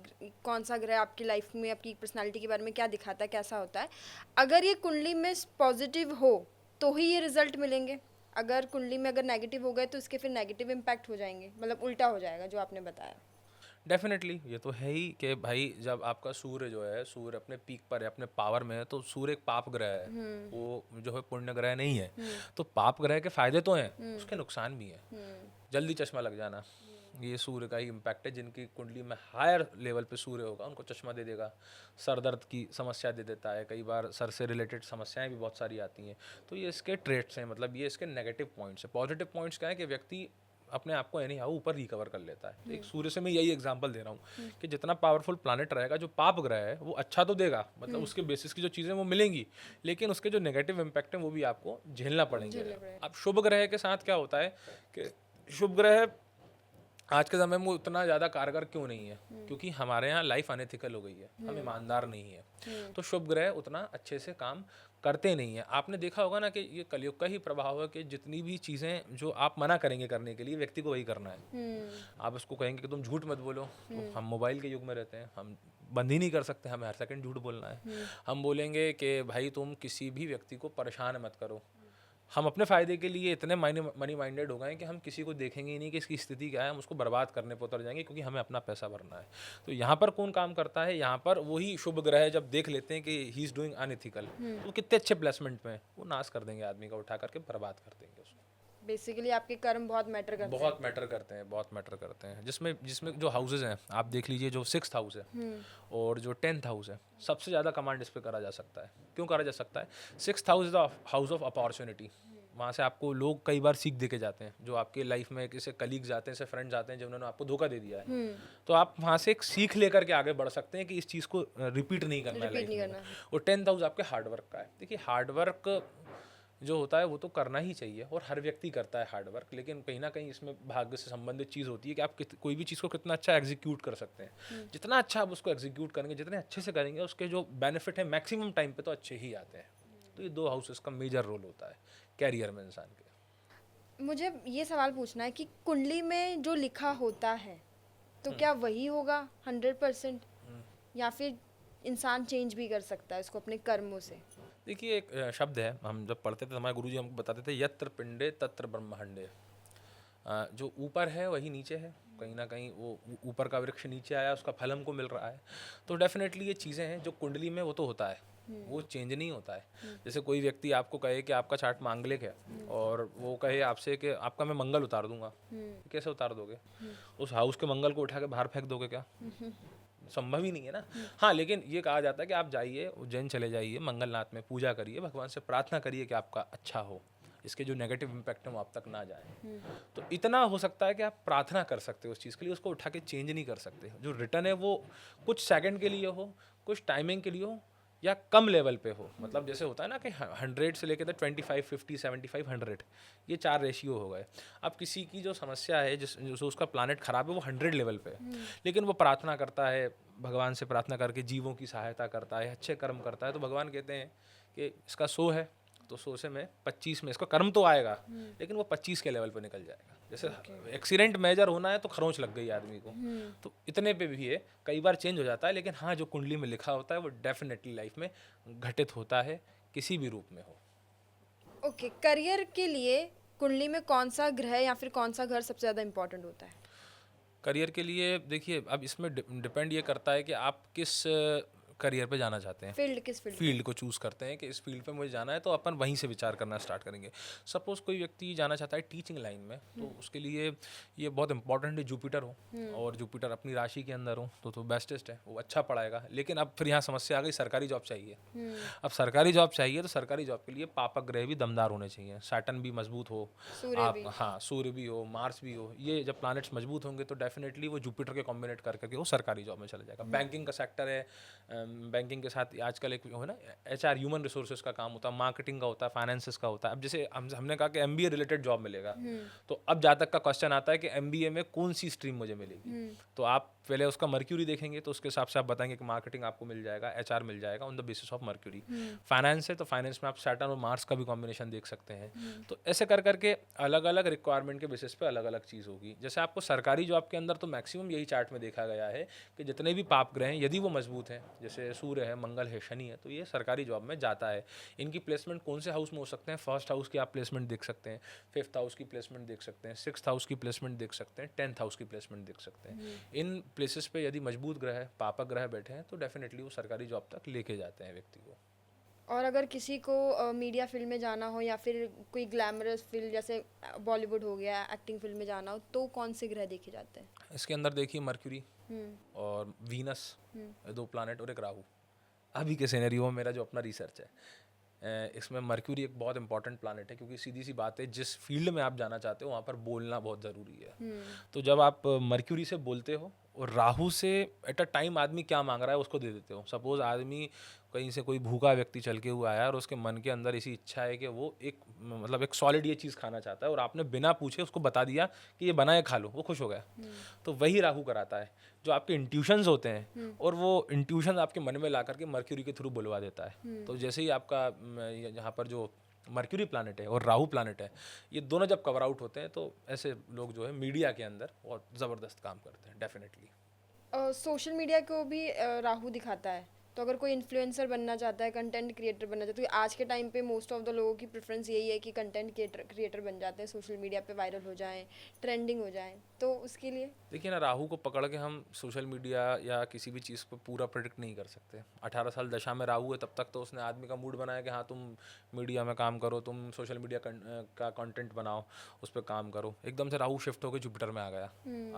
कौन सा ग्रह आपकी लाइफ में आपकी पर्सनालिटी के बारे में क्या दिखाता है, कैसा होता है, अगर ये कुंडली में पॉजिटिव हो तो ही ये रिजल्ट मिलेंगे, अगर कुंडली में अगर नेगेटिव हो गए तो इसके फिर नेगेटिव इम्पैक्ट हो जाएंगे, मतलब उल्टा हो जाएगा जो आपने बताया? डेफिनेटली ये तो है ही कि भाई जब आपका सूर्य जो है, सूर्य अपने पीक पर है, अपने पावर में है, तो सूर्य एक पाप ग्रह है, वो जो है पुण्य ग्रह नहीं है। तो पाप ग्रह के फायदे तो हैं, उसके नुकसान भी हैं। जल्दी चश्मा लग जाना, ये सूर्य का ही इम्पैक्ट है। जिनकी कुंडली में हायर लेवल पे सूर्य होगा उनको चश्मा दे देगा, सर दर्द की समस्या दे देता है, कई बार सर से रिलेटेड समस्याएं भी बहुत सारी आती हैं। तो ये इसके ट्रेट्स हैं, मतलब ये इसके नेगेटिव पॉइंट्स हैं। पॉजिटिव पॉइंट्स क्या है कि व्यक्ति अपने आप को एनी हाउ ऊपर रिकवर कर लेता है। तो एक सूर्य से मैं यही एग्जांपल दे रहा हूँ कि जितना पावरफुल प्लैनेट रहेगा, जो पाप ग्रह है वो अच्छा तो देगा, मतलब उसके बेसिस की जो चीज़ें वो मिलेंगी, लेकिन उसके जो नेगेटिव इम्पैक्ट है वो भी आपको झेलना पड़ेंगे। अब शुभ ग्रह के साथ क्या होता है कि शुभ ग्रह आज के समय में उतना ज़्यादा कारगर क्यों नहीं है, क्योंकि हमारे यहाँ लाइफ अनएथिकल हो गई है, हम ईमानदार नहीं है, तो शुभ ग्रह उतना अच्छे से काम करते नहीं है। आपने देखा होगा ना कि ये कलयुग का ही प्रभाव है कि जितनी भी चीज़ें जो आप मना करेंगे करने के लिए, व्यक्ति को वही करना है। आप उसको कहेंगे कि तुम झूठ मत बोलो, तो हम मोबाइल के युग में रहते हैं, हम बंद ही नहीं कर सकते, हमें हर सेकंड झूठ बोलना है। हम बोलेंगे कि भाई तुम किसी भी व्यक्ति को परेशान मत करो, हम अपने फ़ायदे के लिए इतने मनी माइंडेड हो गए हैं कि हम किसी को देखेंगे ही नहीं कि इसकी स्थिति क्या है, हम उसको बर्बाद करने पर उतर जाएंगे, क्योंकि हमें अपना पैसा भरना है। तो यहाँ पर कौन काम करता है, यहाँ पर वही शुभ ग्रह जब देख लेते हैं कि ही इज़ डूइंग अनएथिकल, तो कितने अच्छे प्लेसमेंट में वो नाश कर देंगे आदमी का, उठा करके बर्बाद कर देंगे उसको। बेसिकली आपके कर्म बहुत मैटर करते हैं। बहुत मैटर करते हैं, बहुत मैटर करते हैं। जिसमें जिसमें जो हाउसेज हैं, आप देख लीजिए, जो 6th हाउस है और जो 10th हाउस है, सबसे ज़्यादा कमांड इस पे करा जा सकता है। क्यों करा जा सकता है? 6th house is the house of opportunity. वहाँ से आपको लोग कई बार सीख दे के जाते हैं, जो आपके लाइफ में किसी कलीग्स आते हैं, से फ्रेंड्स आते हैं जिन्होंने आपको धोखा दे दिया है, तो आप वहाँ से एक सीख लेकर के आगे बढ़ सकते हैं कि इस चीज़ को रिपीट नहीं करना है रिपीट नहीं लाइफ करना में। और 10th हाउस आपके हार्डवर्क का है। देखिए, हार्डवर्क जो होता है वो तो करना ही चाहिए और हर व्यक्ति करता है हार्ड वर्क, लेकिन कहीं ना कहीं इसमें भाग्य से संबंधित चीज़ होती है कि आप कोई भी चीज़ को कितना अच्छा एग्जीक्यूट कर सकते हैं। जितना अच्छा आप उसको एग्जीक्यूट करेंगे, जितने अच्छे से करेंगे, उसके जो बेनिफिट है मैक्सिमम टाइम पे तो अच्छे ही आते हैं। तो ये 2 हाउसेस का मेजर रोल होता है कैरियर में इंसान के। मुझे ये सवाल पूछना है कि कुंडली में जो लिखा होता है तो क्या वही होगा 100%, या फिर इंसान चेंज भी कर सकता है उसको अपने कर्मों से? देखिए, एक शब्द है, हम जब पढ़ते थे हमारे गुरुजी हमको बताते थे, यत्र पिंडे तत्र ब्रह्मांडे। जो ऊपर है वही नीचे है, कहीं ना कहीं वो ऊपर का वृक्ष नीचे आया, उसका फल हमको मिल रहा है। तो डेफिनेटली ये चीज़ें हैं जो कुंडली में वो तो होता है, वो चेंज नहीं होता है। जैसे कोई व्यक्ति आपको कहे कि आपका चार्ट मांगलिक है और वो कहे आपसे कि आपका मैं मंगल उतार दूंगा, कैसे उतार दोगे? उस हाउस के मंगल को उठा के बाहर फेंक दोगे क्या? संभव ही नहीं है ना। हाँ, लेकिन ये कहा जाता है कि आप जाइए, उज्जैन चले जाइए, मंगलनाथ में पूजा करिए, भगवान से प्रार्थना करिए कि आपका अच्छा हो, इसके जो नेगेटिव इम्पैक्ट है वो आप तक ना जाए। तो इतना हो सकता है कि आप प्रार्थना कर सकते हो उस चीज़ के लिए, उसको उठा के चेंज नहीं कर सकते। जो रिटर्न है वो कुछ सेकंड के लिए हो, कुछ टाइमिंग के लिए हो, या कम लेवल पे हो। मतलब जैसे होता है ना कि 100 से लेकर 25, 50, 75, 100, ये 4 रेशियो हो गए। अब किसी की जो समस्या है, जो उसका प्लानट खराब है, वो 100 लेवल पे है, लेकिन वो प्रार्थना करता है, भगवान से प्रार्थना करके जीवों की सहायता करता है, अच्छे कर्म करता है, तो भगवान कहते हैं कि इसका 100 है तो 100 से में 25 में इसका कर्म तो आएगा, लेकिन वो 25 के लेवल पे निकल जाएगा। जैसे एक्सीडेंट मेजर होना है तो खरोंच लग गई आदमी को, तो इतने पे भी है, कई बार चेंज हो जाता है। लेकिन हाँ, जो कुंडली में लिखा होता है वो डेफिनेटली लाइफ में घटित होता है, किसी भी रूप में हो। ओके, करियर के लिए कुंडली में कौन सा ग्रह या फिर कौन सा घर सबसे ज़्यादा इम्पोर्टेंट होता है? करियर के लिए देखिए, अब इसमें डिपेंड ये करता है कि आप किस करियर पे जाना चाहते हैं, फील्ड किस फील्ड? फील्ड को चूज़ करते हैं कि इस फील्ड पे मुझे जाना है, तो अपन वहीं से विचार करना स्टार्ट करेंगे। सपोज़ कोई व्यक्ति जाना चाहता है टीचिंग लाइन में, तो उसके लिए ये बहुत इंपॉर्टेंट है जुपिटर हो, और जुपिटर अपनी राशि के अंदर हो तो बेस्टेस्ट है, वो अच्छा पढ़ाएगा। लेकिन अब फिर यहाँ समस्या आ गई, सरकारी जॉब चाहिए। अब सरकारी जॉब चाहिए तो सरकारी जॉब के लिए पापक ग्रह भी दमदार होने चाहिए, सैटर्न भी मजबूत हो, आप हाँ सूर्य भी हो, मार्स भी हो। ये जब प्लैनेट्स मजबूत होंगे तो डेफिनेटली वो जुपिटर के कॉम्बिनेट कर करके वो सरकारी जॉब में चला जाएगा। बैंकिंग का सेक्टर है, बैंकिंग के साथ आजकल एक है ना, HR ह्यूमन रिसोर्सेज का काम होता है, मार्केटिंग का होता है, फाइनेंसेस का होता है। अब जैसे हमने कहा कि MBA रिलेटेड जॉब मिलेगा, तो अब जहाँ तक का क्वेश्चन आता है कि MBA में कौन सी स्ट्रीम मुझे मिलेगी, तो आप पहले उसका मर्क्यूरी देखेंगे, तो उसके हिसाब से आप बताएंगे कि मार्केटिंग आपको मिल जाएगा, HR मिल जाएगा on the basis of mercury. Finance है तो फाइनेंस में आप सैटर्न और मार्स का भी कॉम्बिनेशन देख सकते हैं। तो ऐसे कर करके अलग अलग रिक्वायरमेंट के बेसिस पे अलग अलग चीज़ होगी। जैसे आपको सरकारी जॉब के अंदर तो मैक्सिमम यही चार्ट में देखा गया है कि जितने भी पाप ग्रह हैं यदि वो मजबूत हैं, जैसे सूर्य है, मंगल है, शनि है, तो ये सरकारी जॉब में जाता है। इनकी प्लेसमेंट कौन से हाउस में हो सकते हैं? फर्स्ट हाउस की आप प्लेसमेंट देख सकते हैं, 5th हाउस की प्लेसमेंट देख सकते हैं, 6th हाउस की प्लेसमेंट देख सकते हैं, 10th हाउस की प्लेसमेंट देख सकते हैं। इन प्लेसेस पे यदि मजबूत ग्रह, पापक ग्रह बैठे हैं तो डेफिनेटली वो सरकारी जॉब तक लेके जाते हैं व्यक्ति को। और अगर किसी को मीडिया फील्ड में जाना हो या फिर कोई ग्लैमरस फील्ड जैसे बॉलीवुड हो गया, एक्टिंग फील्ड में जाना हो, तो कौन से ग्रह देखे जाते हैं? इसके अंदर देखिए मर्क्यूरी और वीनस, 2 प्लैनेट, और एक राहु। अभी के सिनेरियो में मेरा जो अपना रिसर्च है, इसमें मर्क्यूरी एक बहुत इंपॉर्टेंट प्लैनेट है, क्योंकि सीधी सी बात है, जिस फील्ड में आप जाना चाहते हो वहाँ पर बोलना बहुत ज़रूरी है। तो जब आप मर्क्यूरी से बोलते हो और राहु से एट अ टाइम आदमी क्या मांग रहा है उसको दे देते हो। सपोज आदमी कहीं से कोई भूखा व्यक्ति चल के हुआ आया और उसके मन के अंदर ऐसी इच्छा है कि वो एक मतलब एक सॉलिड ये चीज़ खाना चाहता है, और आपने बिना पूछे उसको बता दिया कि ये बनाए खा लो, वो खुश हो गया। तो वही राहु कराता है, जो आपके इंट्यूशंस होते हैं और वो इंट्यूशन आपके मन में ला करके मर्क्यूरी के थ्रू बुलवा देता है। तो जैसे ही आपका यहाँ पर जो मर्क्यूरी प्लैनेट है और राहु प्लैनेट है, ये दोनों जब कवर आउट होते हैं तो ऐसे लोग जो है मीडिया के अंदर बहुत ज़बरदस्त काम करते हैं डेफिनेटली। सोशल मीडिया को भी राहु दिखाता है, तो अगर कोई इन्फ्लुएंसर बनना चाहता है, कंटेंट क्रिएटर बनना चाहता है, तो आज के टाइम पे मोस्ट ऑफ द लोगों की प्रेफरेंस यही है कि कंटेंट क्रिएटर बन जाते हैं, सोशल मीडिया पे वायरल हो जाएं, ट्रेंडिंग हो जाएं। तो उसके लिए देखिए ना, राहु को पकड़ के हम सोशल मीडिया या किसी भी चीज़ को पूरा प्रिडिक्ट नहीं कर सकते। 18 साल दशा में राहु है, तब तक तो उसने आदमी का मूड बनाया कि हाँ तुम मीडिया में काम करो, तुम सोशल मीडिया का कंटेंट बनाओ, उस पर काम करो। एकदम से राहु शिफ्ट होकर जुपिटर में आ गया,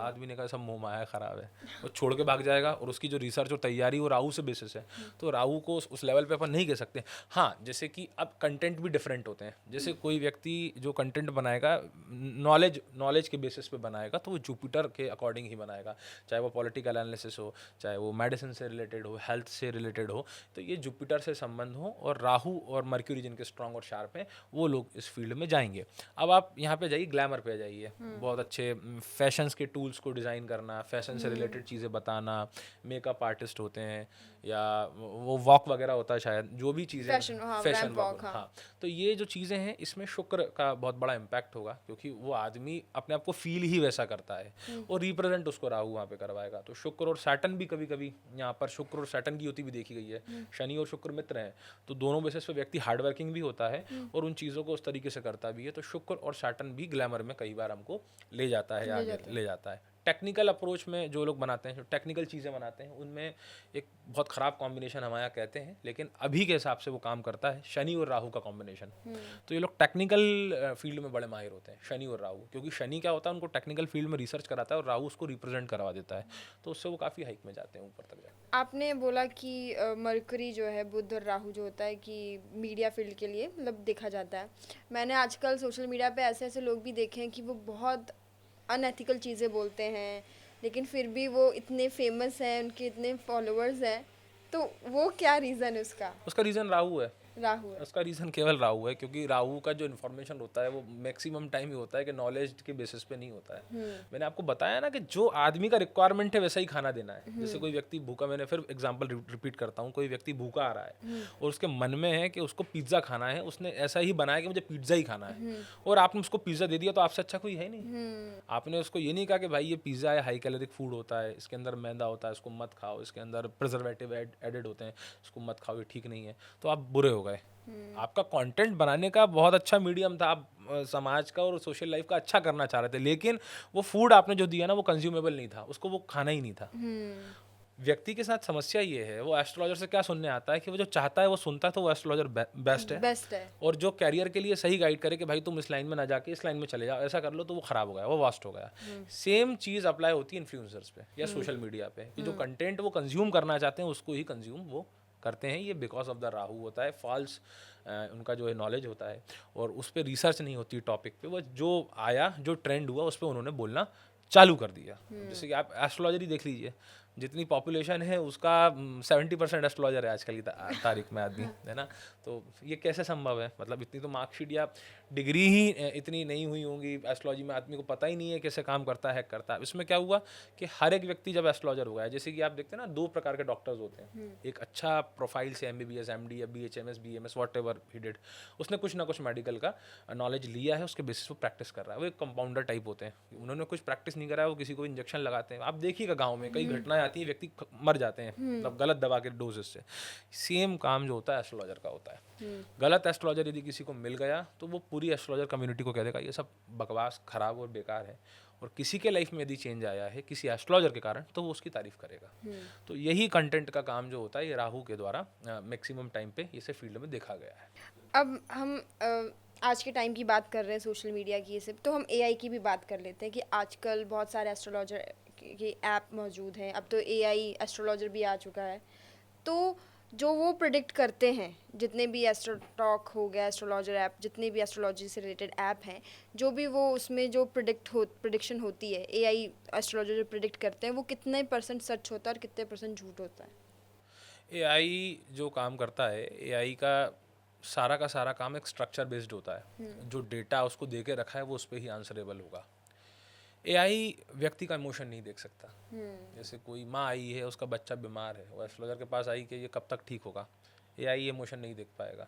आदमी ने कहा सब मोह माया खराब है, वो छोड़ के भाग जाएगा। और उसकी जो रिसर्च और तैयारी वो राहु से बेसिस है, तो राहु को उस लेवल पे अपन नहीं कह सकते। हाँ, जैसे कि अब कंटेंट भी डिफरेंट होते हैं। जैसे कोई व्यक्ति जो कंटेंट बनाएगा नॉलेज के बेसिस पे बनाएगा, तो वो जुपिटर के अकॉर्डिंग ही बनाएगा, चाहे वो पॉलिटिकल एनालिसिस हो, चाहे वो मेडिसिन से रिलेटेड हो, हेल्थ से रिलेटेड हो। तो ये जुपिटर से संबंध हो, और राहु और मर्क्यूरी जिनके स्ट्रांग और शार्प हैं वो लोग इस फील्ड में जाएंगे। अब आप यहाँ पे जाइए, ग्लैमर पे जाइए, बहुत अच्छे फैशंस के टूल्स को डिज़ाइन करना, फैशन से रिलेटेड चीज़ें बताना, मेकअप आर्टिस्ट होते हैं, या वो वॉक वगैरह होता है शायद, जो भी चीज़ें फैशन वॉक, हाँ। तो ये जो चीज़ें हैं, इसमें शुक्र का बहुत बड़ा इम्पैक्ट होगा, क्योंकि वो आदमी अपने आप को फील ही वैसा करता है और रिप्रेजेंट उसको राहु वहाँ पे करवाएगा। तो शुक्र और सैटर्न भी कभी कभी यहाँ पर शुक्र और सैटर्न की युति भी देखी गई है। शनि और शुक्र मित्र हैं, तो दोनों बेसिस पे व्यक्ति हार्ड वर्किंग भी होता है और उन चीज़ों को उस तरीके से करता भी है। तो शुक्र और सैटर्न भी ग्लैमर में कई बार हमको ले जाता है, आगे ले जाता है। टेक्निकल अप्रोच में जो लोग बनाते हैं, जो टेक्निकल चीज़ें बनाते हैं, उनमें एक बहुत ख़राब कॉम्बिनेशन हमारे यहाँ कहते हैं, लेकिन अभी के हिसाब से वो काम करता है, शनि और राहु का कॉम्बिनेशन। तो ये लोग टेक्निकल फील्ड में बड़े माहिर होते हैं, शनि और राहु, क्योंकि शनि क्या होता है, उनको टेक्निकल फील्ड में रिसर्च कराता है और राहु उसको रिप्रेजेंट करवा देता है, तो उससे वो काफ़ी हाइक में जाते हैं, ऊपर तक जाते हैं। आपने बोला कि मरकरी जो है, बुध और राहु जो होता है कि मीडिया फील्ड के लिए मतलब देखा जाता है। मैंने आजकल सोशल मीडिया पे ऐसे ऐसे लोग भी देखे हैं कि वो बहुत अनएथिकल चीज़ें बोलते हैं, लेकिन फिर भी वो इतने फेमस हैं, उनके इतने फॉलोअर्स हैं। तो वो क्या रीज़न है उसका? उसका रीज़न राहु है। राहु है। उसका रीज़न केवल राहु है, क्योंकि राहु का जो इन्फॉर्मेशन होता है वो मैक्सिमम टाइम ही होता है कि नॉलेज के बेसिस पे नहीं होता है। मैंने आपको बताया ना कि जो आदमी का रिक्वायरमेंट है वैसा ही खाना देना है। जैसे कोई व्यक्ति भूखा, मैंने फिर एग्जांपल रिपीट करता हूँ, कोई व्यक्ति भूखा आ रहा है और उसके मन में है कि उसको पिज्ज़ा खाना है, उसने ऐसा ही बनाया कि मुझे पिज्ज़ा ही खाना है, और आपने उसको पिज्ज़ा दे दिया, तो आपसे अच्छा कोई है नहीं। आपने उसको ये नहीं कहा कि भाई ये पिज्ज़ा है, हाई कैलोरिक फूड होता है, इसके अंदर मैदा होता है, इसको मत खाओ, इसके अंदर प्रिजर्वेटिव एडेड होते हैं, इसको मत खाओ, ये ठीक नहीं है, तो आप बुरे हो गए। आपका कंटेंट बनाने का बहुत अच्छा मीडियम था, आप समाज का और सोशल लाइफ का अच्छा करना चाह रहे थे, लेकिन वो फूड आपने जो दिया ना वो कंज्यूमेबल नहीं था, उसको वो खाना ही नहीं था। व्यक्ति के साथ समस्या ये है, वो एस्ट्रोलॉजर से क्या सुनने आता है कि वो जो चाहता है वो सुनता है, तो वो एस्ट्रोलॉजर बेस्ट है। और जो कैरियर के लिए सही गाइड करे कि भाई तुम इस लाइन में ना जाके इस लाइन में चले जाओ, ऐसा कर लो, तो वो खराब हो गया, वो वास्ट हो गया। सेम चीज़ अप्लाई होती है इन्फ्लुएंसर्स पे या सोशल मीडिया पे, कि जो कंटेंट वो कंज्यूम करना चाहते हैं उसको ही कंज्यूम वो करते हैं। ये बिकॉज ऑफ द राहु होता है, फॉल्स उनका जो है नॉलेज होता है, और उस पर रिसर्च नहीं होती टॉपिक पे, वो जो आया, जो ट्रेंड हुआ, उस पर उन्होंने बोलना चालू कर दिया। जैसे कि आप एस्ट्रोलॉजर ही देख लीजिए, जितनी पॉपुलेशन है उसका 70% एस्ट्रोलॉजर है आजकल की तारीख में आदमी, है ना। तो ये कैसे संभव है? मतलब इतनी तो मार्कशीट या डिग्री ही इतनी नहीं हुई होंगी एस्ट्रोलॉजी में, आदमी को पता ही नहीं है कैसे काम करता है, करता है। इसमें क्या हुआ कि हर एक व्यक्ति जब एस्ट्रोलॉजर हो गया, जैसे कि आप देखते हैं ना, दो प्रकार के डॉक्टर्स होते हैं, एक अच्छा प्रोफाइल से MBBS MD या BHMS BMS what ever he did, उसने कुछ ना कुछ मेडिकल का नॉलेज लिया है, उसके बेसिस पर प्रैक्टिस कर रहा है, वो एक कंपाउंडर टाइप होते हैं, उन्होंने कुछ प्रैक्टिस नहीं करा है, वो किसी को इंजेक्शन लगाते हैं। आप देखिएगा गाँव में कई घटनाएं आती हैं, व्यक्ति मर जाते हैं, मतलब गलत दवा के डोजेस से। सेम काम जो होता है एस्ट्रोलॉजर का होता है। गलत एस्ट्रोलॉजर यदि किसी को मिल गया, तो वो पूरी एस्ट्रोलॉजर कम्युनिटी को कह देगा ये सब बकवास, खराब और बेकार है, और किसी के लाइफ में यदि चेंज आया है किसी एस्ट्रोलॉजर के कारण, तो वो उसकी तारीफ करेगा। तो यही कंटेंट का काम जो होता है, ये राहु के द्वारा मैक्सिमम टाइम पे इसे फील्ड में देखा गया है। अब हम आज के टाइम की बात कर रहे हैं, सोशल मीडिया की, ये सब, तो हम AI की भी बात कर लेते हैं कि आजकल बहुत सारे एस्ट्रोलॉजर के ऐप मौजूद हैं। अब तो AI एस्ट्रोलॉजर भी आ चुका है। तो जो वो प्रिडिक्ट करते हैं, जितने भी एस्ट्रोटॉक हो गया, एस्ट्रोलॉजर ऐप, जितने भी एस्ट्रोलॉजी से रिलेटेड ऐप हैं, जो भी वो उसमें जो प्रिडिक्शन होती है, AI एस्ट्रोलॉजर जो प्रिडिक्ट करते हैं, वो कितने % सच होता है और कितने % झूठ होता है? AI जो काम करता है, AI का सारा काम एक स्ट्रक्चर बेस्ड होता है। जो डेटा उसको दे के रखा है वो उस पर ही आंसरेबल होगा। AI व्यक्ति का इमोशन नहीं देख सकता। जैसे कोई माँ आई है, उसका बच्चा बीमार है, वो एस्ट्रोलॉजर के पास आई कि ये कब तक ठीक होगा, AI इमोशन नहीं देख पाएगा।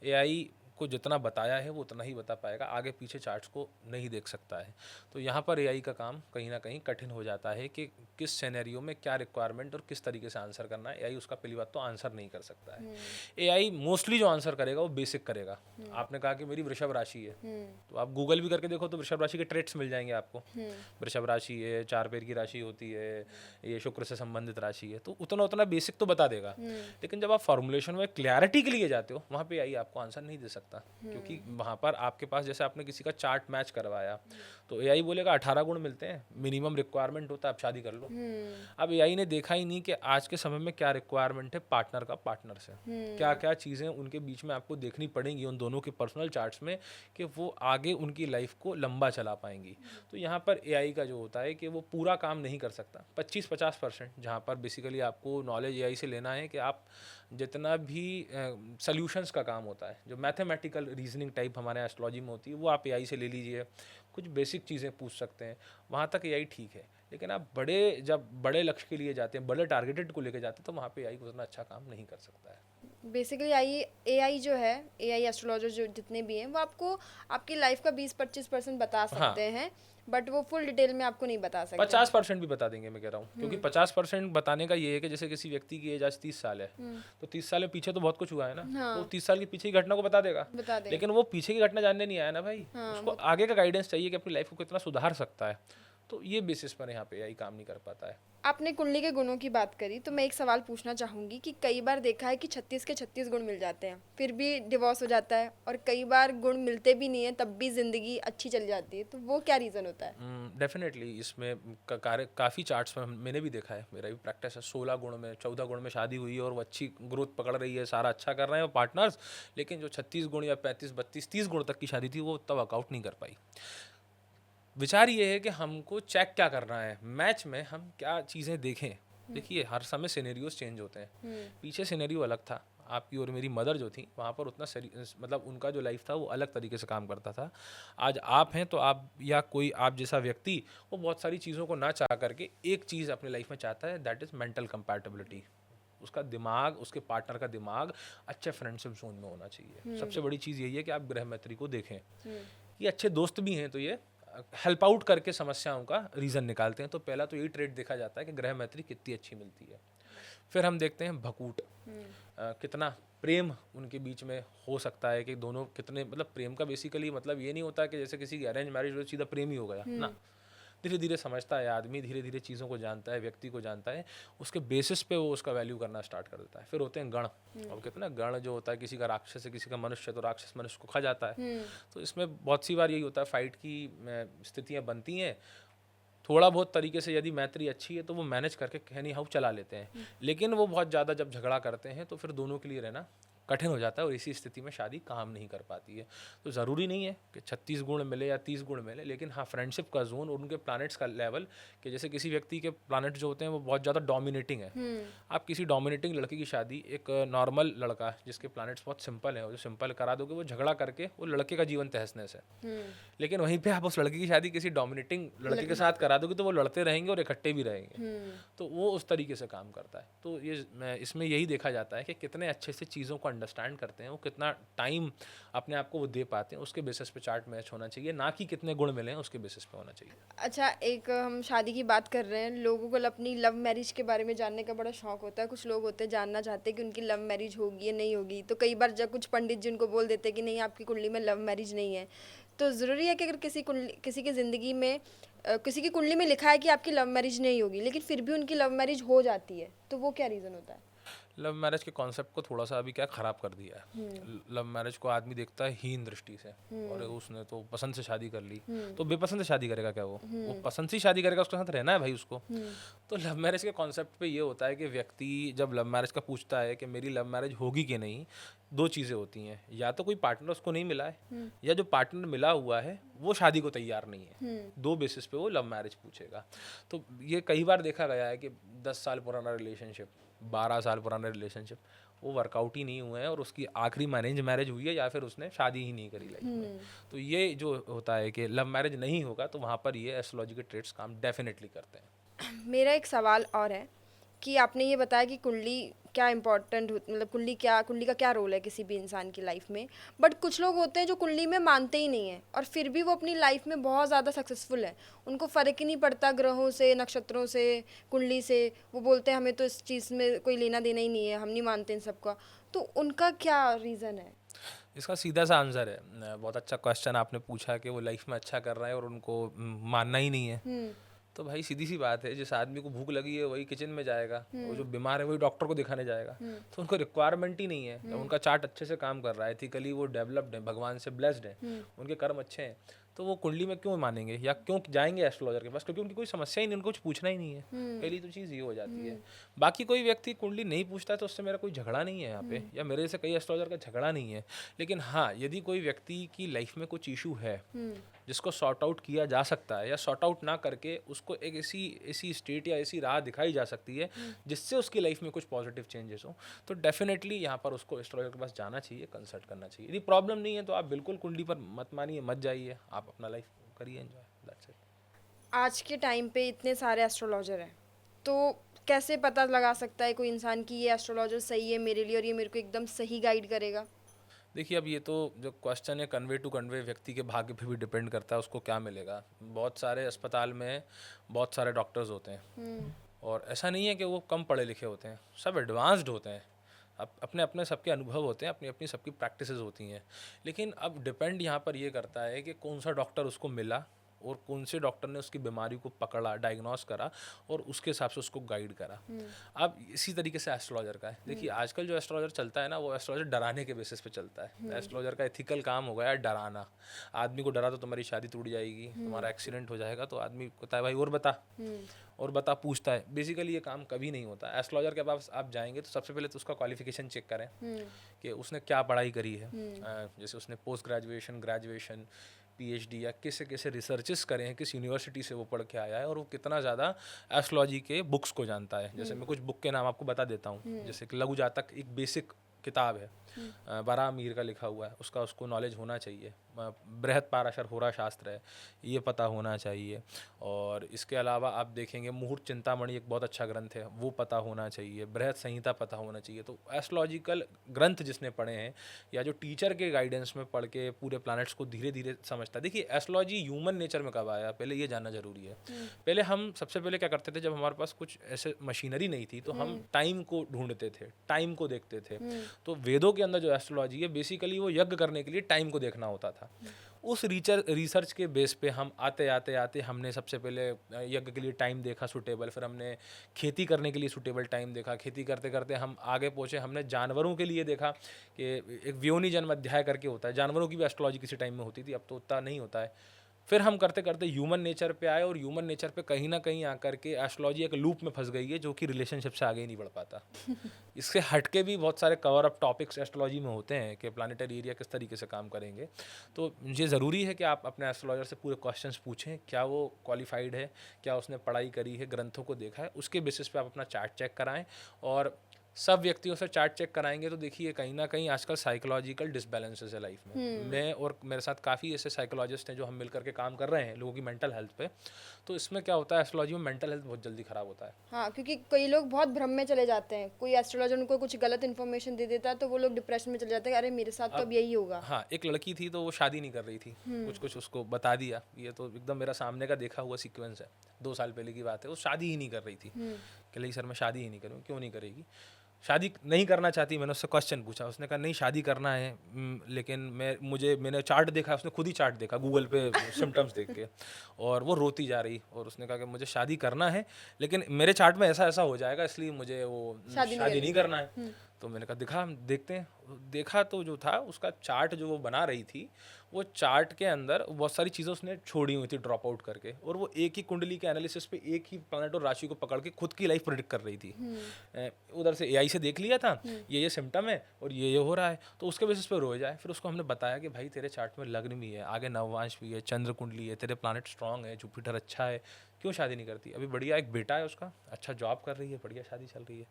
AI आपको जितना बताया है वो उतना ही बता पाएगा, आगे पीछे चार्ट्स को नहीं देख सकता है। तो यहाँ पर एआई का काम कहीं ना कहीं कठिन हो जाता है कि किस सिनेरियो में क्या रिक्वायरमेंट और किस तरीके से आंसर करना है। एआई उसका पहली बात तो आंसर नहीं कर सकता है। एआई मोस्टली जो आंसर करेगा वो बेसिक करेगा। आपने कहा कि मेरी वृषभ राशि है, तो आप गूगल भी करके देखो तो वृषभ राशि के ट्रेट्स मिल जाएंगे आपको। वृषभ राशि है, 4 पैर की राशि होती है, ये शुक्र से संबंधित राशि है, तो उतना उतना बेसिक तो बता देगा। लेकिन जब आप फॉर्मुलेशन में क्लैरिटी के लिए जाते हो वहाँ पे एआई आपको आंसर नहीं दे सकता, क्योंकि वहाँ पर आपके पास जैसे आपने किसी का चार्ट मैच करवाया तो एआई बोलेगा 18 गुण मिलते हैं, मिनिमम रिक्वायरमेंट होता है, आप शादी कर लो। अब एआई ने देखा ही नहीं कि आज के समय में क्या रिक्वायरमेंट है पार्टनर का पार्टनर से, क्या क्या चीज़ें उनके बीच में आपको देखनी पड़ेंगी उन दोनों के पर्सनल चार्ट्स में कि वो आगे उनकी लाइफ को लंबा चला पाएंगी। तो यहाँ पर एआई का जो होता है कि वो पूरा काम नहीं कर सकता, 25-50% जहाँ पर बेसिकली आपको नॉलेज एआई से लेना है कि आप जितना भी सॉल्यूशंस का काम होता है, जो मैथमेटिकल रीजनिंग टाइप हमारे एस्ट्रोलॉजी में होती है, वो आप एआई से ले लीजिए, कुछ बेसिक चीज़ें पूछ सकते हैं, वहाँ तक एआई ठीक है। लेकिन आप जब बड़े लक्ष्य के लिए जाते हैं, बड़े टारगेटेड को लेकर जाते हैं, तो वहाँ पे एआई उतना अच्छा काम नहीं कर सकता है। बेसिकली एआई जो है, एआई एस्ट्रोलॉजर जो जितने भी हैं वो आपको आपकी लाइफ का 20-25% बता सकते हैं, बट वो फुल डिटेल में आपको नहीं बता सकते। 50% भी बता देंगे, मैं कह रहा हूँ, क्योंकि 50% बताने का ये है कि जैसे किसी व्यक्ति की एज आज 30 साल है, तो 30 साल में पीछे तो बहुत कुछ हुआ है ना, तो 30 साल के पीछे की घटना को बता देगा, लेकिन वो पीछे की घटना जानने नहीं आया ना भाई, उसको आगे का गाइडेंस चाहिए कि अपनी लाइफ को कितना सुधार सकता है। तो ये बेसिस पर यहाँ पे एआई काम नहीं कर पाता है। आपने कुंडली के गुणों की बात करी, तो मैं एक सवाल पूछना चाहूँगी कि कई बार देखा है कि 36 के 36 गुण मिल जाते हैं, फिर भी डिवोर्स हो जाता है, और कई बार गुण मिलते भी नहीं है तब भी ज़िंदगी अच्छी चल जाती है, तो वो क्या रीज़न होता है? डेफिनेटली इसमें काफ़ी चार्ट्स में मैंने भी देखा है, मेरा भी प्रैक्टिस है, 16 गुण में 14 गुण में शादी हुई है और वो अच्छी ग्रोथ पकड़ रही है, सारा अच्छा कर रहे हैं वो पार्टनर्स, लेकिन जो 36 गुण या 35, 32, 30 गुण तक की शादी थी वो उतना वर्कआउट नहीं कर पाई। विचार ये है कि हमको चेक क्या करना है, मैच में हम क्या चीज़ें देखें। देखिए हर समय सिनेरियोज चेंज होते हैं, पीछे सिनेरियो अलग था, आपकी और मेरी मदर जो थी वहाँ पर उतना मतलब उनका जो लाइफ था वो अलग तरीके से काम करता था। आज आप हैं तो आप या कोई आप जैसा व्यक्ति वो बहुत सारी चीज़ों को ना चाह करके एक चीज़ अपने लाइफ में चाहता है, दैट इज़ मेंटल कंपैटिबिलिटी। उसका दिमाग, उसके पार्टनर का दिमाग अच्छे फ्रेंडशिप जोन में होना चाहिए। सबसे बड़ी चीज़ यही है कि आप गृह मैत्री को देखें, ये अच्छे दोस्त भी हैं तो ये हेल्प आउट करके समस्याओं का रीज़न निकालते हैं। तो पहला तो यही ट्रेड देखा जाता है कि गृह मैत्री कितनी अच्छी मिलती है। फिर हम देखते हैं भकूट, कितना प्रेम उनके बीच में हो सकता है, कि दोनों कितने, मतलब प्रेम का बेसिकली मतलब ये नहीं होता कि जैसे किसी की अरेंज मैरिज हो सीधा प्रेम ही हो गया ना, धीरे धीरे समझता है आदमी, धीरे धीरे चीज़ों को जानता है, व्यक्ति को जानता है, उसके बेसिस पे वो उसका वैल्यू करना स्टार्ट कर देता है। फिर होते हैं गण, और कितना गण जो होता है, किसी का राक्षस है किसी का मनुष्य, तो राक्षस मनुष्य को खा जाता है। तो इसमें बहुत सी बार यही होता है, फाइट की स्थितियाँ बनती हैं, थोड़ा बहुत तरीके से यदि मैत्री अच्छी है तो वो मैनेज करके कहनी हाउ चला लेते हैं, लेकिन वो बहुत ज़्यादा जब झगड़ा करते हैं तो फिर दोनों के लिए रहना कठिन हो जाता है, और इसी स्थिति में शादी काम नहीं कर पाती है। तो ज़रूरी नहीं है कि 36 गुण मिले या 30 गुण मिले, लेकिन हाँ फ्रेंडशिप का जोन और उनके प्लैनेट्स का लेवल, कि जैसे किसी व्यक्ति के प्लैनेट जो होते हैं वो बहुत ज़्यादा डोमिनेटिंग है, आप किसी डोमिनेटिंग लड़के की शादी एक नॉर्मल लड़का जिसके प्लैनेट्स बहुत सिंपल है, जो सिंपल करा दोगे वो झगड़ा करके वो लड़के का जीवन तहस नहस है। लेकिन वहीं पे आप उस लड़की की शादी किसी डोमिनेटिंग लड़के के साथ करा दोगे तो वो लड़ते रहेंगे और इकट्ठे भी रहेंगे। तो वो उस तरीके से काम करता है। तो ये इसमें यही देखा जाता है कि कितने अच्छे से चीज़ों को अंडरस्टैंड करते हैं, वो कितना टाइम अपने आप को वो दे पाते हैं, उसके बेसिस पे चार्ट मैच होना चाहिए, ना कि कितने गुण मिले हैं उसके बेसिस पे होना चाहिए। अच्छा, एक हम शादी की बात कर रहे हैं, लोगों को अपनी लव मैरिज के बारे में जानने का बड़ा शौक होता है। कुछ लोग होते हैं जानना चाहते हैं कि उनकी लव मैरिज होगी या नहीं होगी, तो कई बार जब कुछ पंडित जी उनको बोल देते हैं कि नहीं आपकी कुंडली में लव मैरिज नहीं है, तो ज़रूरी है कि अगर किसी की ज़िंदगी में किसी की कुंडली में लिखा है कि आपकी लव मैरिज नहीं होगी, लेकिन फिर भी उनकी लव मैरिज हो जाती है, तो वो क्या रीज़न होता है? लव मैरिज के कॉन्सेप्ट को थोड़ा सा अभी क्या ख़राब कर दिया है। लव मैरिज को आदमी देखता है हीन दृष्टि से, और उसने तो पसंद से शादी कर ली, तो बेपसंद से शादी करेगा क्या? वो पसंद से शादी करेगा, उसके साथ रहना है भाई उसको। तो लव मैरिज के कॉन्सेप्ट पे ये होता है कि व्यक्ति जब लव मैरिज का पूछता है कि मेरी लव मैरिज होगी कि नहीं, दो चीज़ें होती हैं, या तो कोई पार्टनर उसको नहीं मिला है, या जो पार्टनर मिला हुआ है वो शादी को तैयार नहीं है। दो बेसिस पे वो लव मैरिज पूछेगा। तो ये कई बार देखा गया है कि 10 साल पुराना रिलेशनशिप, 12 साल पुराना रिलेशनशिप, वो वर्कआउट ही नहीं हुए हैं, और उसकी आखिरी मैरिज मैरिज हुई है, या फिर उसने शादी ही नहीं करी लाइफ में। तो ये जो होता है कि लव मैरिज नहीं होगा, तो वहाँ पर ये एस्ट्रोलॉजी के ट्रेड्स काम डेफिनेटली करते हैं। मेरा एक सवाल और है कि आपने ये बताया कि कुंडली क्या इम्पोर्टेंट मतलब कुंडली का क्या रोल है किसी भी इंसान की लाइफ में। बट कुछ लोग होते हैं जो कुंडली में मानते ही नहीं है और फिर भी वो अपनी लाइफ में बहुत ज़्यादा सक्सेसफुल है। उनको फ़र्क ही नहीं पड़ता ग्रहों से, नक्षत्रों से, कुंडली से। वो बोलते हैं हमें तो इस चीज़ में कोई लेना देना ही नहीं है, हम नहीं मानते इन सबका। तो उनका क्या रीज़न है? इसका सीधा सा आंसर है, बहुत अच्छा क्वेश्चन आपने पूछा कि वो लाइफ में अच्छा कर रहा है और उनको मानना ही नहीं है। तो भाई सीधी सी बात है, जिस आदमी को भूख लगी है वही किचन में जाएगा, और जो बीमार है वही डॉक्टर को दिखाने जाएगा। तो उनको रिक्वायरमेंट ही नहीं है। जब उनका चार्ट अच्छे से काम कर रहा है, एथिकली वो डेवलप्ड है, भगवान से ब्लेस्ड है, उनके कर्म अच्छे हैं, तो वो कुंडली में क्यों मानेंगे या क्यों जाएंगे एस्ट्रोलॉजर के पास? क्योंकि उनकी कोई समस्या ही नहीं, उनको कुछ पूछना ही नहीं है। पहली तो चीज़ ये हो जाती है। बाकी कोई व्यक्ति कुंडली नहीं पूछता है तो उससे मेरा कोई झगड़ा नहीं है यहाँ पे, या मेरे से कई एस्ट्रोलॉजर का झगड़ा नहीं है। लेकिन हाँ, यदि कोई व्यक्ति की लाइफ में कुछ इशू है जिसको सॉर्ट आउट किया जा सकता है, या सॉर्ट आउट ना करके उसको एक ऐसी ऐसी स्टेट या ऐसी राह दिखाई जा सकती है जिससे उसकी लाइफ में कुछ पॉजिटिव चेंजेस हो, तो डेफिनेटली यहाँ पर उसको एस्ट्रोलॉजर के पास जाना चाहिए, कंसल्ट करना चाहिए। यदि प्रॉब्लम नहीं है तो आप बिल्कुल कुंडली पर मत मानिए, मत जाइए, आप अपना लाइफ करिए एंजॉय, दैट्स इट। आज के टाइम पे इतने सारे एस्ट्रोलॉजर हैं, तो कैसे पता लगा सकता है कोई इंसान कि ये एस्ट्रोलॉजर सही है मेरे लिए और ये मेरे को एकदम सही गाइड करेगा? देखिए, अब ये तो जो क्वेश्चन है कन्वे टू कन्वे व्यक्ति के भाग्य पे भी डिपेंड करता है, उसको क्या मिलेगा। बहुत सारे अस्पताल में बहुत सारे डॉक्टर्स होते हैं, और ऐसा नहीं है कि वो कम पढ़े लिखे होते हैं, सब एडवांस्ड होते हैं। अपने अपने सबके अनुभव होते हैं, अपनी अपनी सबकी प्रैक्टिसेस होती हैं। लेकिन अब डिपेंड यहाँ पर ये करता है कि कौन सा डॉक्टर उसको मिला और कौन से डॉक्टर ने उसकी बीमारी को पकड़ा, डायग्नोस करा और उसके हिसाब से उसको गाइड करा। अब इसी तरीके से एस्ट्रोलॉजर का है। देखिए, आजकल जो एस्ट्रोलॉजर चलता है ना, वो एस्ट्रोलॉजर डराने के बेसिस पे चलता है। एस्ट्रोलॉजर का एथिकल काम हो गया है डराना। आदमी को डरा तो तुम्हारी शादी टूट जाएगी, तुम्हारा एक्सीडेंट हो जाएगा, तो आदमी कहता है भाई और बता, पूछता है। बेसिकली ये काम कभी नहीं होता। एस्ट्रोलॉजर के पास आप जाएंगे तो सबसे पहले तो उसका क्वालिफिकेशन चेक करें कि उसने क्या पढ़ाई करी है। जैसे उसने पोस्ट ग्रेजुएशन, ग्रेजुएशन, पीएचडी या किसे किसे रिसर्चेस करे हैं, किस यूनिवर्सिटी से वो पढ़ के आया है, और वो कितना ज़्यादा एस्ट्रोलॉजी के बुक्स को जानता है। जैसे मैं कुछ बुक के नाम आपको बता देता हूँ। जैसे कि लघु जातक एक बेसिक किताब है, बराह मीर का लिखा हुआ है, उसका उसको नॉलेज होना चाहिए। बृहद पाराशर होरा शास्त्र है, ये पता होना चाहिए। और इसके अलावा आप देखेंगे मुहूर्त चिंतामणि एक बहुत अच्छा ग्रंथ है, वो पता होना चाहिए। बृहद संहिता पता होना चाहिए। तो एस्ट्रोलॉजिकल ग्रंथ जिसने पढ़े हैं, या जो टीचर के गाइडेंस में पढ़ के पूरे प्लैनेट्स को धीरे धीरे समझता है। देखिए, एस्ट्रोलॉजी ह्यूमन नेचर में कब आया, पहले ये जानना जरूरी है। पहले हम सबसे पहले क्या करते थे, जब हमारे पास कुछ ऐसे मशीनरी नहीं थी तो हम टाइम को ढूंढते थे, टाइम को देखते थे। तो वेदों के अंदर जो एस्ट्रोलॉजी है, बेसिकली वो यज्ञ करने के लिए टाइम को देखना होता था। उस रिसर्च के बेस पे हम आते आते आते हमने सबसे पहले यज्ञ के लिए टाइम देखा सूटेबल, फिर हमने खेती करने के लिए सूटेबल टाइम देखा। खेती करते करते हम आगे पहुँचे, हमने जानवरों के लिए देखा कि एक व्योनि जन्म अध्याय करके होता है, जानवरों की भी एस्ट्रोलॉजी किसी टाइम में होती थी, अब तो उतना नहीं होता है। फिर हम करते करते ह्यूमन नेचर पे आए, और ह्यूमन नेचर पे कहीं ना कहीं आकर के एस्ट्रोलॉजी एक लूप में फंस गई है, जो कि रिलेशनशिप से आगे ही नहीं बढ़ पाता। इससे हटके भी बहुत सारे कवर अप टॉपिक्स एस्ट्रोलॉजी में होते हैं कि प्लानिटरी एरिया किस तरीके से काम करेंगे। तो ये ज़रूरी है कि आप अपने एस्ट्रोलॉजर से पूरे क्वेश्चंस पूछें, क्या वो क्वालिफाइड है, क्या उसने पढ़ाई करी है, ग्रंथों को देखा है, उसके बेसिस पे आप अपना चार्ट चेक कराएं। और सब व्यक्तियों से चार्ट चेक कराएंगे तो देखिए, कहीं ना कहीं आजकल साइकोलॉजिकल डिसबैलेंसेस है लाइफ में। मैं और मेरे साथ काफ़ी ऐसे साइकोलॉजिस्ट हैं जो हम मिलकर के काम कर रहे हैं लोगों की मेंटल हेल्थ पे। तो इसमें क्या होता है, एस्ट्रोलॉजी में मेंटल हेल्थ बहुत जल्दी ख़राब होता है। हाँ, क्योंकि कई लोग बहुत भ्रम में चले जाते हैं। कोई एस्ट्रोलॉजर उनको कुछ गलत इन्फॉर्मेशन दे देता है तो वो लोग डिप्रेशन में चले जाते हैं, अरे मेरे साथ तो अब यही होगा। हाँ, एक लड़की थी तो वो शादी नहीं कर रही थी, कुछ कुछ उसको बता दिया। ये तो एकदम मेरा सामने का देखा हुआ सीक्वेंस है, 2 साल पहले की बात है। वो शादी ही नहीं कर रही थी, कि नहीं सर मैं शादी ही नहीं करूँ। क्यों नहीं करेगी? शादी नहीं करना चाहती। मैंने उससे क्वेश्चन पूछा, उसने कहा नहीं शादी करना है, लेकिन मैंने चार्ट देखा, उसने खुद ही चार्ट देखा गूगल पे सिम्टम्स देख के, और वो रोती जा रही। और उसने कहा कि मुझे शादी करना है, लेकिन मेरे चार्ट में ऐसा ऐसा हो जाएगा, इसलिए मुझे वो शादी नहीं करना है। तो मैंने कहा दिखा, हम देखते हैं। देखा तो जो था उसका चार्ट जो वो बना रही थी, वो चार्ट के अंदर बहुत सारी चीज़ें उसने छोड़ी हुई थी ड्रॉप आउट करके, और वो एक ही कुंडली के एनालिसिस पे एक ही प्लैनेट और राशि को पकड़ के खुद की लाइफ प्रेडिक्ट कर रही थी। उधर से एआई से देख लिया था, ये सिम्टम है और ये हो रहा है, तो उसके बेसिस पे रोज आए। फिर उसको हमने बताया कि भाई तेरे चार्ट में लग्न भी है, आगे नववांश भी है, चंद्र कुंडली है, तेरे प्लैनेट स्ट्रांग है, जुपिटर अच्छा है, क्यों शादी नहीं करती? अभी बढ़िया एक बेटा है उसका, अच्छा जॉब कर रही है, बढ़िया शादी चल रही है।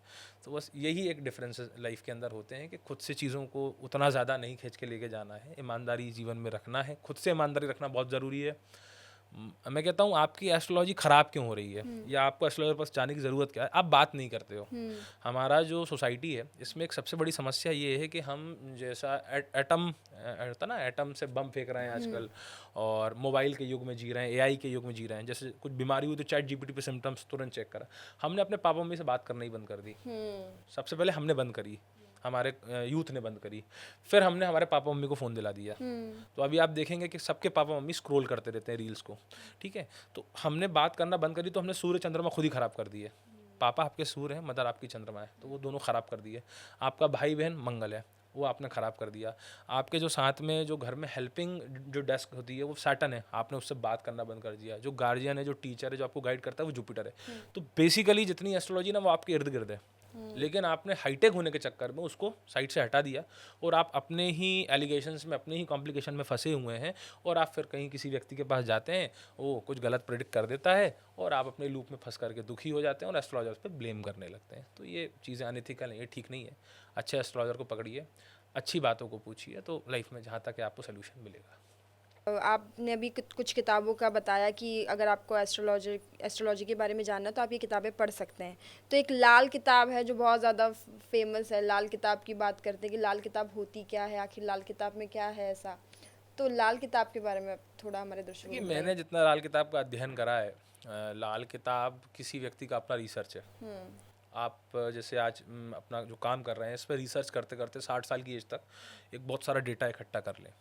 तो बस यही एक डिफरेंस लाइफ के अंदर होते हैं कि खुद से चीज़ों को उतना ज़्यादा नहीं खींच के लेके जाना है, ईमानदारी जीवन में रखना है, खुद से ईमानदारी रखना बहुत ज़रूरी है। मैं कहता हूँ आपकी एस्ट्रोलॉजी ख़राब क्यों हो रही है या आपको एस्ट्रोलॉजर पास जाने की ज़रूरत क्या है, आप बात नहीं करते हो। हमारा जो सोसाइटी है इसमें एक सबसे बड़ी समस्या ये है कि हम जैसा एटम होता ना, एटम से बम फेंक रहे हैं आजकल, और मोबाइल के युग में जी रहे हैं, एआई के युग में जी रहे हैं। जैसे कुछ बीमारी हुई तो चैट जीपीटी पे सिम्टम्स तुरंत चेक करा। हमने अपने पापा मम्मी से बात करना ही बंद कर दी। सबसे पहले हमने बंद करी, हमारे यूथ ने बंद करी, फिर हमने हमारे पापा मम्मी को फ़ोन दिला दिया। तो अभी आप देखेंगे कि सबके पापा मम्मी स्क्रॉल करते रहते हैं रील्स को, ठीक है। तो हमने बात करना बंद करी, तो हमने सूर्य चंद्रमा खुद ही ख़राब कर दिए। पापा आपके सूर्य हैं, मदर आपकी चंद्रमा है, तो वो दोनों ख़राब कर दिए। आपका भाई बहन मंगल है, वो आपने ख़राब कर दिया। आपके जो साथ में जो घर में हेल्पिंग जो डेस्क होती है वो सैटर्न है, आपने उससे बात करना बंद कर दिया। जो गार्जियन है, जो टीचर है, जो आपको गाइड करता है, वो जुपिटर है। तो बेसिकली जितनी एस्ट्रोलॉजी ना वो आपके इर्द गिर्द है, लेकिन आपने हाईटेक होने के चक्कर में उसको साइड से हटा दिया और आप अपने ही एलिगेशंस में, अपने ही कॉम्प्लिकेशन में फंसे हुए हैं। और आप फिर कहीं किसी व्यक्ति के पास जाते हैं, वो कुछ गलत प्रेडिक्ट कर देता है और आप अपने लूप में फंस करके दुखी हो जाते हैं और एस्ट्रोलॉजर्स पे ब्लेम करने लगते हैं। तो ये चीज़ें अनएथिकल हैं, ये ठीक नहीं है। अच्छे एस्ट्रोलॉजर को पकड़िए, अच्छी बातों को पूछिए, तो लाइफ में जहाँ तक है आपको सोल्यूशन मिलेगा। आपने अभी कुछ किताबों का बताया कि अगर आपको एस्ट्रोलॉजी के बारे में जानना है तो आप ये किताबें पढ़ सकते हैं। तो एक लाल किताब है जो बहुत ज़्यादा फेमस है, लाल किताब की बात करते हैं कि लाल किताब होती क्या है, आखिर लाल किताब में क्या है ऐसा। तो लाल किताब के बारे में थोड़ा हमारे दर्शकों कि को मैंने जितना लाल किताब का अध्ययन करा है, लाल किताब किसी व्यक्ति का अपना रिसर्च है। आप जैसे आज अपना जो काम कर रहे हैं इस पर रिसर्च करते करते 60 साल की एज तक एक बहुत सारा डेटा इकट्ठा कर लें,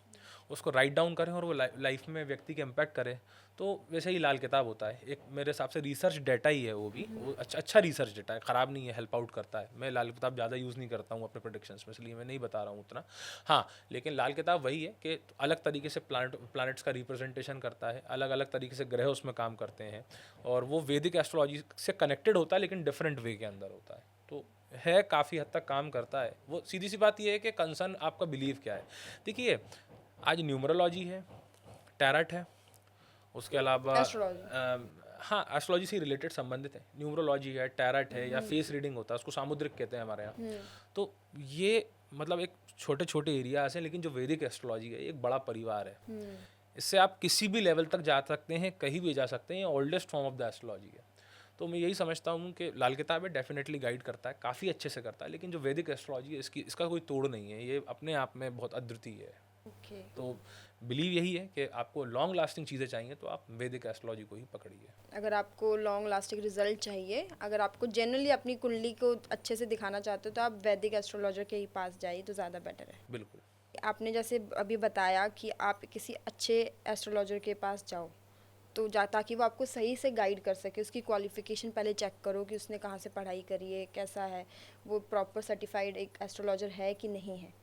उसको राइट डाउन करें और वो लाइफ में व्यक्ति के इम्पैक्ट करे, तो वैसे ही लाल किताब होता है। एक मेरे हिसाब से रिसर्च डेटा ही है वो भी, वो अच्छा रिसर्च डेटा है, ख़राब नहीं है, हेल्प आउट करता है। मैं लाल किताब ज़्यादा यूज़ नहीं करता हूँ अपने प्रोडिक्शंस में, इसलिए मैं नहीं बता रहा हूँ उतना। हाँ, लेकिन लाल किताब वही है कि अलग तरीके से प्लानट्स का रिप्रेजेंटेशन करता है, अलग अलग तरीके से ग्रह उसमें काम करते हैं, और वो वैदिक एस्ट्रोलॉजी से कनेक्टेड होता है लेकिन डिफरेंट वे के अंदर होता है। तो है, काफ़ी हद तक काम करता है वो। सीधी सी बात ये है कि कंसर्न आपका बिलीव क्या है। देखिए, आज न्यूमरोलॉजी है, टैरट है, उसके अलावा एस्ट्रोलॉजी। हाँ, एस्ट्रोलॉजी से रिलेटेड संबंधित है, न्यूमरोलॉजी है, टैरट है, या फेस रीडिंग होता है, उसको सामुद्रिक कहते हैं हमारे यहाँ। तो ये मतलब एक छोटे छोटे एरियाज हैं, लेकिन जो वैदिक एस्ट्रोलॉजी है एक बड़ा परिवार है। इससे आप किसी भी लेवल तक जा सकते हैं, कहीं भी जा सकते हैं, ये oldest form of the astrology है। तो मैं यही समझता हूँ कि लाल किताब है, डेफिनेटली गाइड करता है, काफ़ी अच्छे से करता है, लेकिन जो वैदिक एस्ट्रोलॉजी है इसका कोई तोड़ नहीं है, ये अपने आप में बहुत अद्वितीय है। ओके। तो बिलीव यही है कि आपको लॉन्ग लास्टिंग चीज़ें चाहिए तो आप वैदिक एस्ट्रोलॉजी को ही पकड़िए। अगर आपको लॉन्ग लास्टिंग रिजल्ट चाहिए, अगर आपको जनरली अपनी कुंडली को अच्छे से दिखाना चाहते हो तो आप वैदिक एस्ट्रोलॉजर के ही पास जाइए तो ज़्यादा बेटर है। बिल्कुल। आपने जैसे अभी बताया कि आप किसी अच्छे एस्ट्रोलॉजर के पास जाओ तो ताकि वो आपको सही से गाइड कर सके, उसकी क्वालिफिकेशन पहले चेक करो कि उसने कहाँ से पढ़ाई करी है, कैसा है, वो प्रॉपर सर्टिफाइड एक एस्ट्रोलॉजर है कि नहीं है।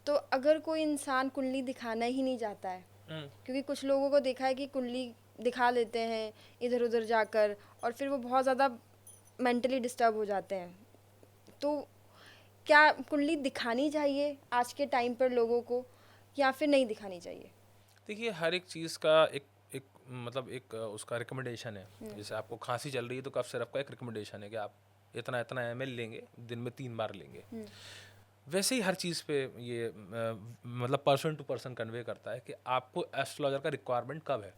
तो अगर कोई इंसान कुंडली दिखाना ही नहीं चाहता है, क्योंकि कुछ लोगों को देखा है कि कुंडली दिखा लेते हैं इधर उधर जाकर और फिर वो बहुत ज़्यादा मेंटली डिस्टर्ब हो जाते हैं, तो क्या कुंडली दिखानी चाहिए आज के टाइम पर लोगों को या फिर नहीं दिखानी चाहिए? देखिए, हर एक चीज़ का एक एक मतलब एक उसका रिकमेंडेशन है। जैसे आपको खांसी चल रही है तो कफ सिरप का एक रिकमेंडेशन है कि आप इतना इतना ml लेंगे, दिन में 3 बार लेंगे। वैसे ही हर चीज़ पे ये मतलब पर्सन टू पर्सन कन्वे करता है कि आपको एस्ट्रोलॉजर का रिक्वायरमेंट कब है।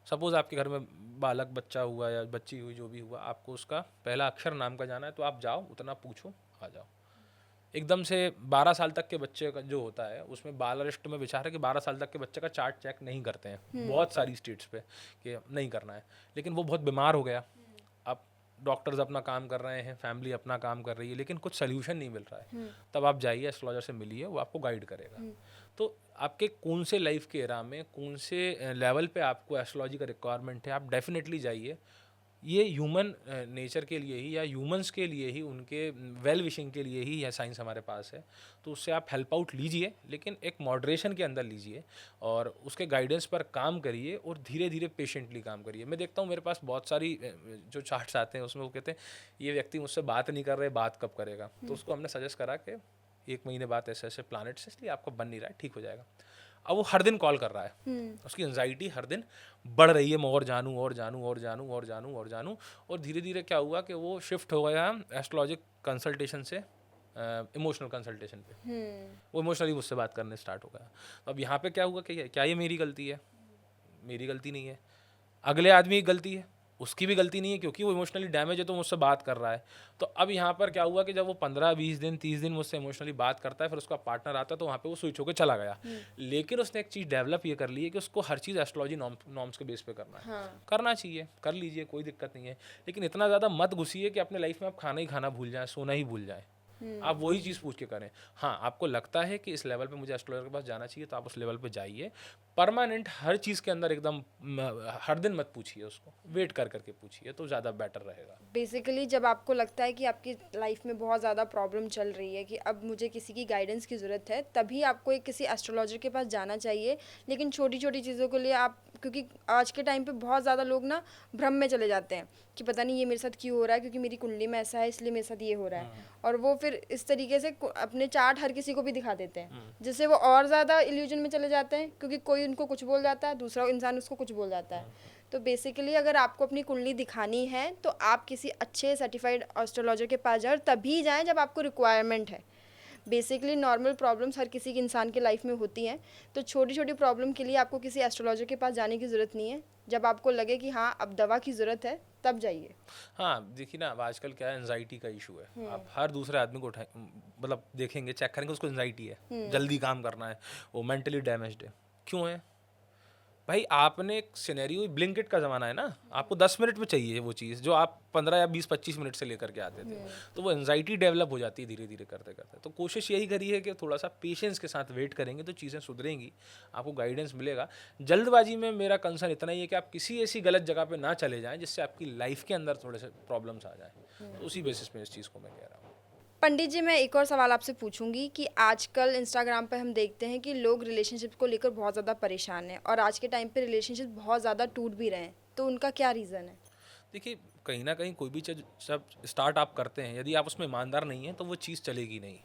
सपोज़ आपके घर में बालक बच्चा हुआ या बच्ची हुई, जो भी हुआ, आपको उसका पहला अक्षर नाम का जाना है, तो आप जाओ, उतना पूछो, आ जाओ। एकदम से 12 साल तक के बच्चे का जो होता है उसमें बालरिष्ट में विचार है कि 12 साल तक के बच्चे का चार्ट चेक नहीं करते हैं बहुत सारी स्टेट्स पे कि नहीं करना है, लेकिन वो बहुत बीमार हो गया, अब डॉक्टर्स अपना काम कर रहे हैं, फैमिली अपना काम कर रही है, लेकिन कुछ सोल्यूशन नहीं मिल रहा है, तब आप जाइए एस्ट्रोलॉजर से मिलिए, वो आपको गाइड करेगा। तो आपके कौन से लाइफ के एरा में, कौन से लेवल पे आपको एस्ट्रोलॉजी का रिक्वायरमेंट है, आप डेफिनेटली जाइए। ये ह्यूमन नेचर के लिए ही या ह्यूमंस के लिए ही, उनके वेल विशिंग के लिए ही यह साइंस हमारे पास है। तो उससे आप हेल्प आउट लीजिए, लेकिन एक मॉडरेशन के अंदर लीजिए और उसके गाइडेंस पर काम करिए और धीरे धीरे पेशेंटली काम करिए। मैं देखता हूँ मेरे पास बहुत सारी जो चार्ट्स आते हैं उसमें वो कहते हैं ये व्यक्ति मुझसे बात नहीं कर रहे, बात कब करेगा। तो उसको हमने सजेस्ट करा कि 1 महीने बाद ऐसे ऐसे प्लानट्स, इसलिए आपको बन नहीं रहा है, ठीक हो जाएगा। अब वो हर दिन कॉल कर रहा है, उसकी एंजाइटी हर दिन बढ़ रही है, मैं और जानूँ और जानूँ और जानूँ और जानूँ और जानूँ, और धीरे धीरे क्या हुआ कि वो शिफ्ट हो गया एस्ट्रोलॉजिक कंसल्टेशन से इमोशनल कंसल्टेशन पे। वो इमोशनली मुझसे बात करने स्टार्ट हो गया। तो अब यहाँ पे क्या हुआ कि क्या ये मेरी गलती है? मेरी गलती नहीं है, अगले आदमी की गलती है, उसकी भी गलती नहीं है क्योंकि वो इमोशनली डैमेज है तो मुझसे बात कर रहा है। तो अब यहाँ पर क्या हुआ कि जब वो 15-20 दिन 30 दिन मुझसे इमोशनली बात करता है, फिर उसका पार्टनर आता है तो वहाँ पे वो स्विच होकर चला गया। लेकिन उसने एक चीज़ डेवलप ये कर ली है कि उसको हर चीज़ एस्ट्रोलॉजी नॉर्म्स के बेस पे करना है। हाँ। करना चाहिए, कर लीजिए, कोई दिक्कत नहीं है, लेकिन इतना ज़्यादा मत घुसिए कि अपने लाइफ में आप खाना ही खाना भूल जाएं, सोना ही भूल जाएं। आप वही चीज़ पूछ के करें। हाँ, आपको लगता है कि इस लेवल पे मुझे एस्ट्रोलॉजर के पास जाना चाहिए तो आप उस लेवल पे जाइए। परमानेंट हर चीज़ के अंदर एकदम हर दिन मत पूछिए उसको, वेट कर करके पूछिए तो ज़्यादा बेटर रहेगा। बेसिकली जब आपको लगता है कि आपकी लाइफ में बहुत ज़्यादा प्रॉब्लम चल रही है कि अब मुझे किसी की गाइडेंस की ज़रूरत है, तभी आपको एक किसी एस्ट्रोलॉजर के पास जाना चाहिए। लेकिन छोटी छोटी चीज़ों के लिए आप, क्योंकि आज के टाइम पे बहुत ज़्यादा लोग ना भ्रम में चले जाते हैं कि पता नहीं ये मेरे साथ क्यों हो रहा है, क्योंकि मेरी कुंडली में ऐसा है इसलिए मेरे साथ ये हो रहा है। और वो फिर इस तरीके से अपने चार्ट हर किसी को भी दिखा देते हैं, जिससे वो और ज़्यादा इल्यूजन में चले जाते हैं, क्योंकि कोई उनको कुछ बोल जाता है, दूसरा इंसान उसको कुछ बोल जाता है। तो बेसिकली अगर आपको अपनी कुंडली दिखानी है तो आप किसी अच्छे सर्टिफाइड एस्ट्रोलॉजर के पास जाएं, तभी जाएं जब आपको रिक्वायरमेंट है। बेसिकली नॉर्मल प्रॉब्लम्स हर किसी के इंसान के लाइफ में होती हैं, तो छोटी छोटी प्रॉब्लम के लिए आपको किसी एस्ट्रोलॉजर के पास जाने की ज़रूरत नहीं है। जब आपको लगे कि हाँ अब दवा की ज़रूरत है, तब जाइए। हाँ, देखिए ना, अब आजकल क्या है, एंजाइटी का इशू है। आप हर दूसरे आदमी को उठाए, मतलब देखेंगे, चेक करेंगे, उसको एंजाइटी है, जल्दी काम करना है, वो मेंटली डैमेज्ड है। क्यों है भाई? आपने एक सिनेरियो, ब्लिंकिट का ज़माना है ना, आपको 10 मिनट में चाहिए वो चीज़ जो आप 15 या 20-25 मिनट से लेकर के आते थे। तो वो एंजाइटी डेवलप हो जाती है धीरे धीरे करते करते। तो कोशिश यही करी है कि थोड़ा सा पेशेंस के साथ वेट करेंगे तो चीज़ें सुधरेंगी, आपको गाइडेंस मिलेगा। जल्दबाजी में मेरा कंसर्न इतना ही है कि आप किसी ऐसी गलत जगह पे ना चले जाएं जिससे आपकी लाइफ के अंदर थोड़े से प्रॉब्लम्स आ जाएं। तो उसी बेसिस पे इस चीज़ को मैं कह रहा हूँ। पंडित जी, मैं एक और सवाल आपसे पूछूंगी कि आजकल इंस्टाग्राम पे हम देखते हैं कि लोग रिलेशनशिप को लेकर बहुत ज़्यादा परेशान हैं, और आज के टाइम पे रिलेशनशिप बहुत ज़्यादा टूट भी रहे हैं, तो उनका क्या रीज़न है? देखिए, कहीं ना कहीं कोई भी चीज़ जब स्टार्ट आप करते हैं, यदि आप उसमें ईमानदार नहीं हैं तो वो चीज़ चलेगी नहीं।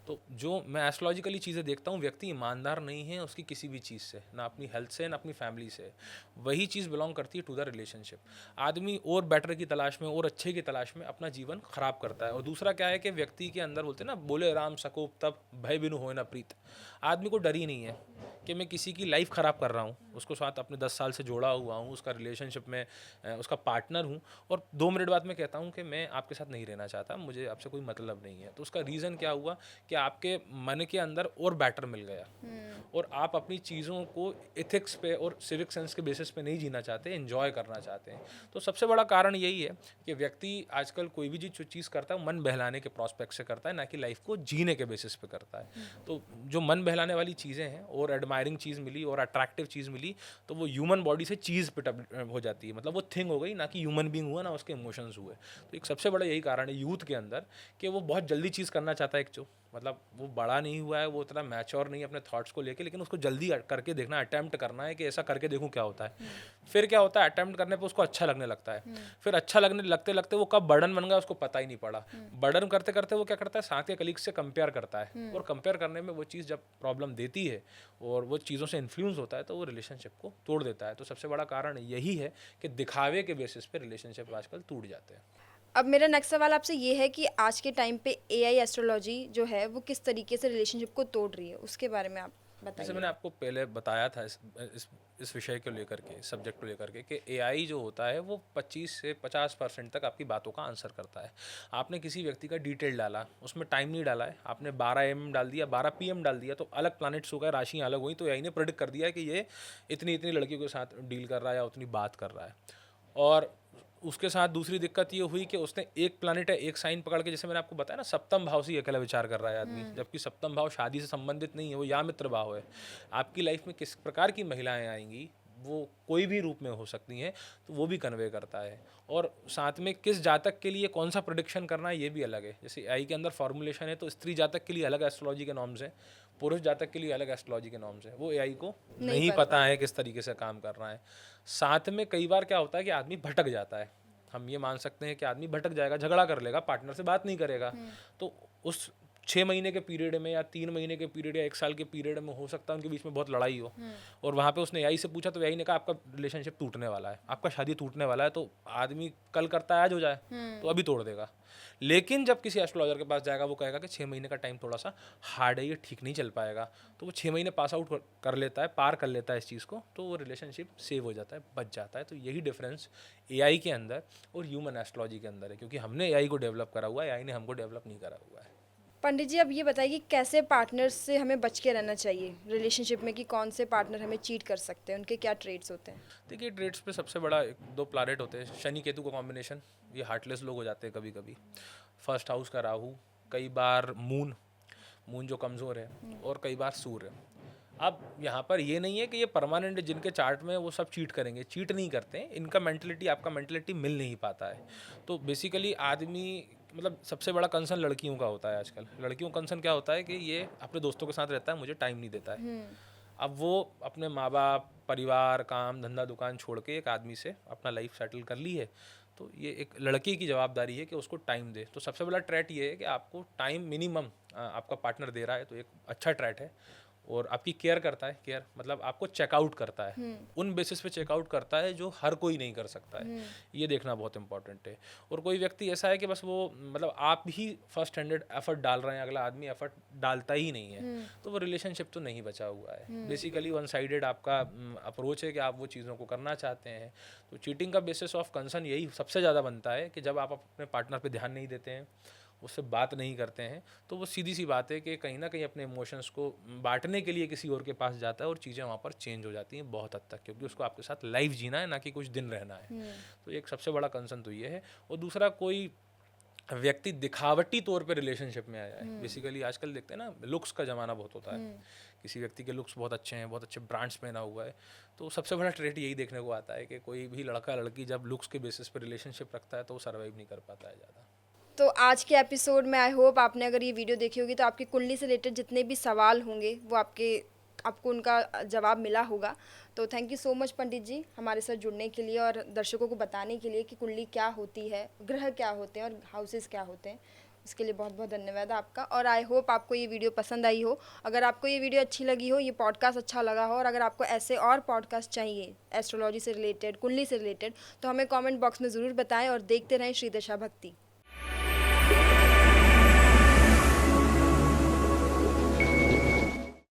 तो जो मैं एस्ट्रोलॉजिकली चीज़ें देखता हूँ, व्यक्ति ईमानदार नहीं है उसकी किसी भी चीज़ से, ना अपनी हेल्थ से ना अपनी फैमिली से, वही चीज़ बिलोंग करती है टू द रिलेशनशिप। आदमी और बेटर की तलाश में और अच्छे की तलाश में अपना जीवन खराब करता है। और दूसरा क्या है कि व्यक्ति के अंदर, बोलते हैं ना, बोले राम सकोप तब भय बिनु होए ना प्रीत। आदमी को डर ही नहीं है कि मैं किसी की लाइफ ख़राब कर रहा हूँ, उसको साथ अपने 10 साल से जोड़ा हुआ हूँ, उसका रिलेशनशिप में उसका पार्टनर हूँ, और 2 मिनट बाद में कहता हूँ कि मैं आपके साथ नहीं रहना चाहता, मुझे आपसे कोई मतलब नहीं है। तो उसका रीज़न क्या हुआ कि आपके मन के अंदर और बैटर मिल गया, और आप अपनी चीज़ों को एथिक्स पे और सिविक सेंस के बेसिस पे नहीं जीना चाहते, एंजॉय करना चाहते हैं। तो सबसे बड़ा कारण यही है कि व्यक्ति आजकल कोई भी जो चीज़ करता है मन बहलाने के प्रॉस्पेक्ट से करता है, ना कि लाइफ को जीने के बेसिस पे करता है। तो जो मन बहलाने वाली चीज़ें हैं, और एडमायरिंग चीज़ मिली और अट्रैक्टिव चीज़ मिली, तो वो ह्यूमन बॉडी से चीज़ पिटअप हो जाती है, मतलब वो थिंग हो गई, ना कि ह्यूमन बींग हुआ, ना उसके इमोशंस हुए। तो एक सबसे बड़ा यही कारण है यूथ के अंदर कि वो बहुत जल्दी चीज़ करना चाहता है। एक जो मतलब वो बड़ा नहीं हुआ है, वो इतना मैच्योर नहीं है अपने थॉट्स को लेके, लेकिन उसको जल्दी करके देखना, अटेम्प्ट करना है कि ऐसा करके देखूं क्या होता है। फिर क्या होता है, अटेम्प्ट करने पे उसको अच्छा लगने लगता है, फिर अच्छा लगने लगते लगते वो कब बर्डन बन गया उसको पता ही नहीं पड़ा। बर्डन करते करते वो क्या करता है, साथ के कलीग्स से कंपेयर करता है, और कंपेयर करने में वो चीज़ जब प्रॉब्लम देती है और वो चीज़ों से इन्फ्लुएंस होता है तो वो रिलेशनशिप को तोड़ देता है। तो सबसे बड़ा कारण यही है कि दिखावे के बेसिस पे रिलेशनशिप आजकल टूट जाते हैं। अब मेरा नेक्स्ट सवाल आपसे ये है कि आज के टाइम पे एआई एस्ट्रोलॉजी जो है वो किस तरीके से रिलेशनशिप को तोड़ रही है, उसके बारे में आप जैसे बताइए। मैंने आपको पहले बताया था इस विषय को लेकर के, इस सब्जेक्ट को लेकर के, कि एआई जो होता है वो 25 से 50% तक आपकी बातों का आंसर करता है। आपने किसी व्यक्ति का डिटेल डाला, उसमें टाइम नहीं डाला है, आपने 12 AM डाल दिया, 12 PM डाल दिया, तो अलग प्लैनेट्स हो गए, राशियाँ अलग हुई, तो एआई ने प्रेडिक्ट कर दिया है कि ये इतनी इतनी लड़कियों के साथ डील कर रहा है या उतनी बात कर रहा है। और उसके साथ दूसरी दिक्कत ये हुई कि उसने एक प्लैनेट है, एक साइन पकड़ के, जैसे मैंने आपको बताया ना, सप्तम भाव से ही अकेला विचार कर रहा है आदमी, जबकि सप्तम भाव शादी से संबंधित नहीं है, वो या मित्र भाव है। आपकी लाइफ में किस प्रकार की महिलाएं आएंगी, वो कोई भी रूप में हो सकती हैं, तो वो भी कन्वे करता है। और साथ में किस जातक के लिए कौन सा प्रेडिक्शन करना है, ये भी अलग है। जैसे आई के अंदर फॉर्मुलेशन है, तो स्त्री जातक के लिए अलग एस्ट्रोलॉजी के नॉर्म्स हैं, पुरुष जातक के लिए अलग एस्ट्रोलॉजी के नॉर्म्स हैं। वो एआई को नहीं पता है किस तरीके से काम कर रहा है। साथ में कई बार क्या होता है कि आदमी भटक जाता है। हम ये मान सकते हैं कि आदमी भटक जाएगा, झगड़ा कर लेगा, पार्टनर से बात नहीं करेगा, तो उस 6 महीने के पीरियड में या 3 महीने के पीरियड या 1 साल के पीरियड में हो सकता है उनके बीच में बहुत लड़ाई हो, और वहाँ पे उसने एआई से पूछा तो एआई ने कहा आपका रिलेशनशिप टूटने वाला है, आपका शादी टूटने वाला है, तो आदमी कल करता है आज हो जाए, तो अभी तोड़ देगा। लेकिन जब किसी एस्ट्रोलॉजर के पास जाएगा वो कहेगा कि 6 महीने का टाइम थोड़ा सा हार्ड है, ये ठीक नहीं चल पाएगा, तो वो 6 महीने पास आउट कर लेता है, पार कर लेता है इस चीज़ को, तो वो रिलेशनशिप सेव हो जाता है, बच जाता है। तो यही डिफरेंस एआई के अंदर और ह्यूमन एस्ट्रोलॉजी के अंदर है, क्योंकि हमने एआई को डेवलप करा हुआ है, एआई ने हमको डेवलप नहीं करा हुआ है। पंडित जी, अब ये बताइए कि कैसे पार्टनर्स से हमें बच के रहना चाहिए रिलेशनशिप में, कि कौन से पार्टनर हमें चीट कर सकते हैं, उनके क्या ट्रेड्स होते हैं? देखिए, ट्रेड्स पे सबसे बड़ा 2 प्लैनेट होते हैं, शनि केतु का कॉम्बिनेशन, ये हार्टलेस लोग हो जाते हैं कभी कभी। फर्स्ट हाउस का राहु, कई बार मून जो कमज़ोर है, और कई बार सूर्य। अब यहाँ पर ये नहीं है कि ये परमानेंट जिनके चार्ट में वो सब चीट करेंगे, चीट नहीं करते हैं, इनका मेंटलिटी आपका मेंटलिटी मिल नहीं पाता है। तो बेसिकली आदमी, मतलब सबसे बड़ा कंसर्न लड़कियों का होता है आजकल। लड़कियों का कंसर्न क्या होता है कि ये अपने दोस्तों के साथ रहता है, मुझे टाइम नहीं देता है। अब वो अपने माँ बाप, परिवार, काम धंधा, दुकान छोड़ के एक आदमी से अपना लाइफ सेटल कर ली है, तो ये एक लड़के की जवाबदारी है कि उसको टाइम दे। तो सबसे बड़ा ट्रैट ये है कि आपको टाइम मिनिमम आपका पार्टनर दे रहा है, तो एक अच्छा ट्रैट है। और आपकी केयर करता है, केयर मतलब आपको चेकआउट करता है, उन बेसिस पे चेकआउट करता है जो हर कोई नहीं कर सकता है, ये देखना बहुत इंपॉर्टेंट है। और कोई व्यक्ति ऐसा है कि बस वो, मतलब आप ही फर्स्ट हैंडेड एफर्ट डाल रहे हैं, अगला आदमी एफर्ट डालता ही नहीं है, तो वो रिलेशनशिप तो नहीं बचा हुआ है। बेसिकली वन साइडेड आपका अप्रोच है कि आप वो चीज़ों को करना चाहते हैं। तो चीटिंग का बेसिस ऑफ कंसर्न यही सबसे ज़्यादा बनता है कि जब आप अपने पार्टनर पे ध्यान नहीं देते हैं, उससे बात नहीं करते हैं, तो वो सीधी सी बात है कि कहीं ना कहीं अपने इमोशंस को बांटने के लिए किसी और के पास जाता है, और चीज़ें वहाँ पर चेंज हो जाती हैं बहुत हद तक, क्योंकि उसको आपके साथ लाइफ जीना है, ना कि कुछ दिन रहना है। तो एक सबसे बड़ा कंसर्न तो ये है। और दूसरा, कोई व्यक्ति दिखावटी तौर पे रिलेशनशिप में आया है। बेसिकली आजकल देखते हैं ना, लुक्स का ज़माना बहुत होता है, किसी व्यक्ति के लुक्स बहुत अच्छे हैं, बहुत अच्छे ब्रांड्स पहना हुआ है, तो सबसे बड़ा ट्रेट यही देखने को आता है कि कोई भी लड़का लड़की जब लुक्स के बेसिस पर रिलेशनशिप रखता है तो वो सर्वाइव नहीं कर पाता है ज़्यादा। तो आज के एपिसोड में आई होप आपने अगर ये वीडियो देखी होगी तो आपकी कुंडली से रिलेटेड जितने भी सवाल होंगे वो आपको उनका जवाब मिला होगा। तो थैंक यू सो मच पंडित जी हमारे साथ जुड़ने के लिए और दर्शकों को बताने के लिए कि कुंडली क्या होती है, ग्रह क्या होते हैं और हाउसेस क्या होते हैं। इसके लिए बहुत बहुत धन्यवाद आपका। और आई होप आपको ये वीडियो पसंद आई हो। अगर आपको ये वीडियो अच्छी लगी हो, ये पॉडकास्ट अच्छा लगा हो, और अगर आपको ऐसे और पॉडकास्ट चाहिए एस्ट्रोलॉजी से रिलेटेड, कुंडली से रिलेटेड, तो हमें कमेंट बॉक्स में ज़रूर बताएं और देखते रहें श्री दशा भक्ति।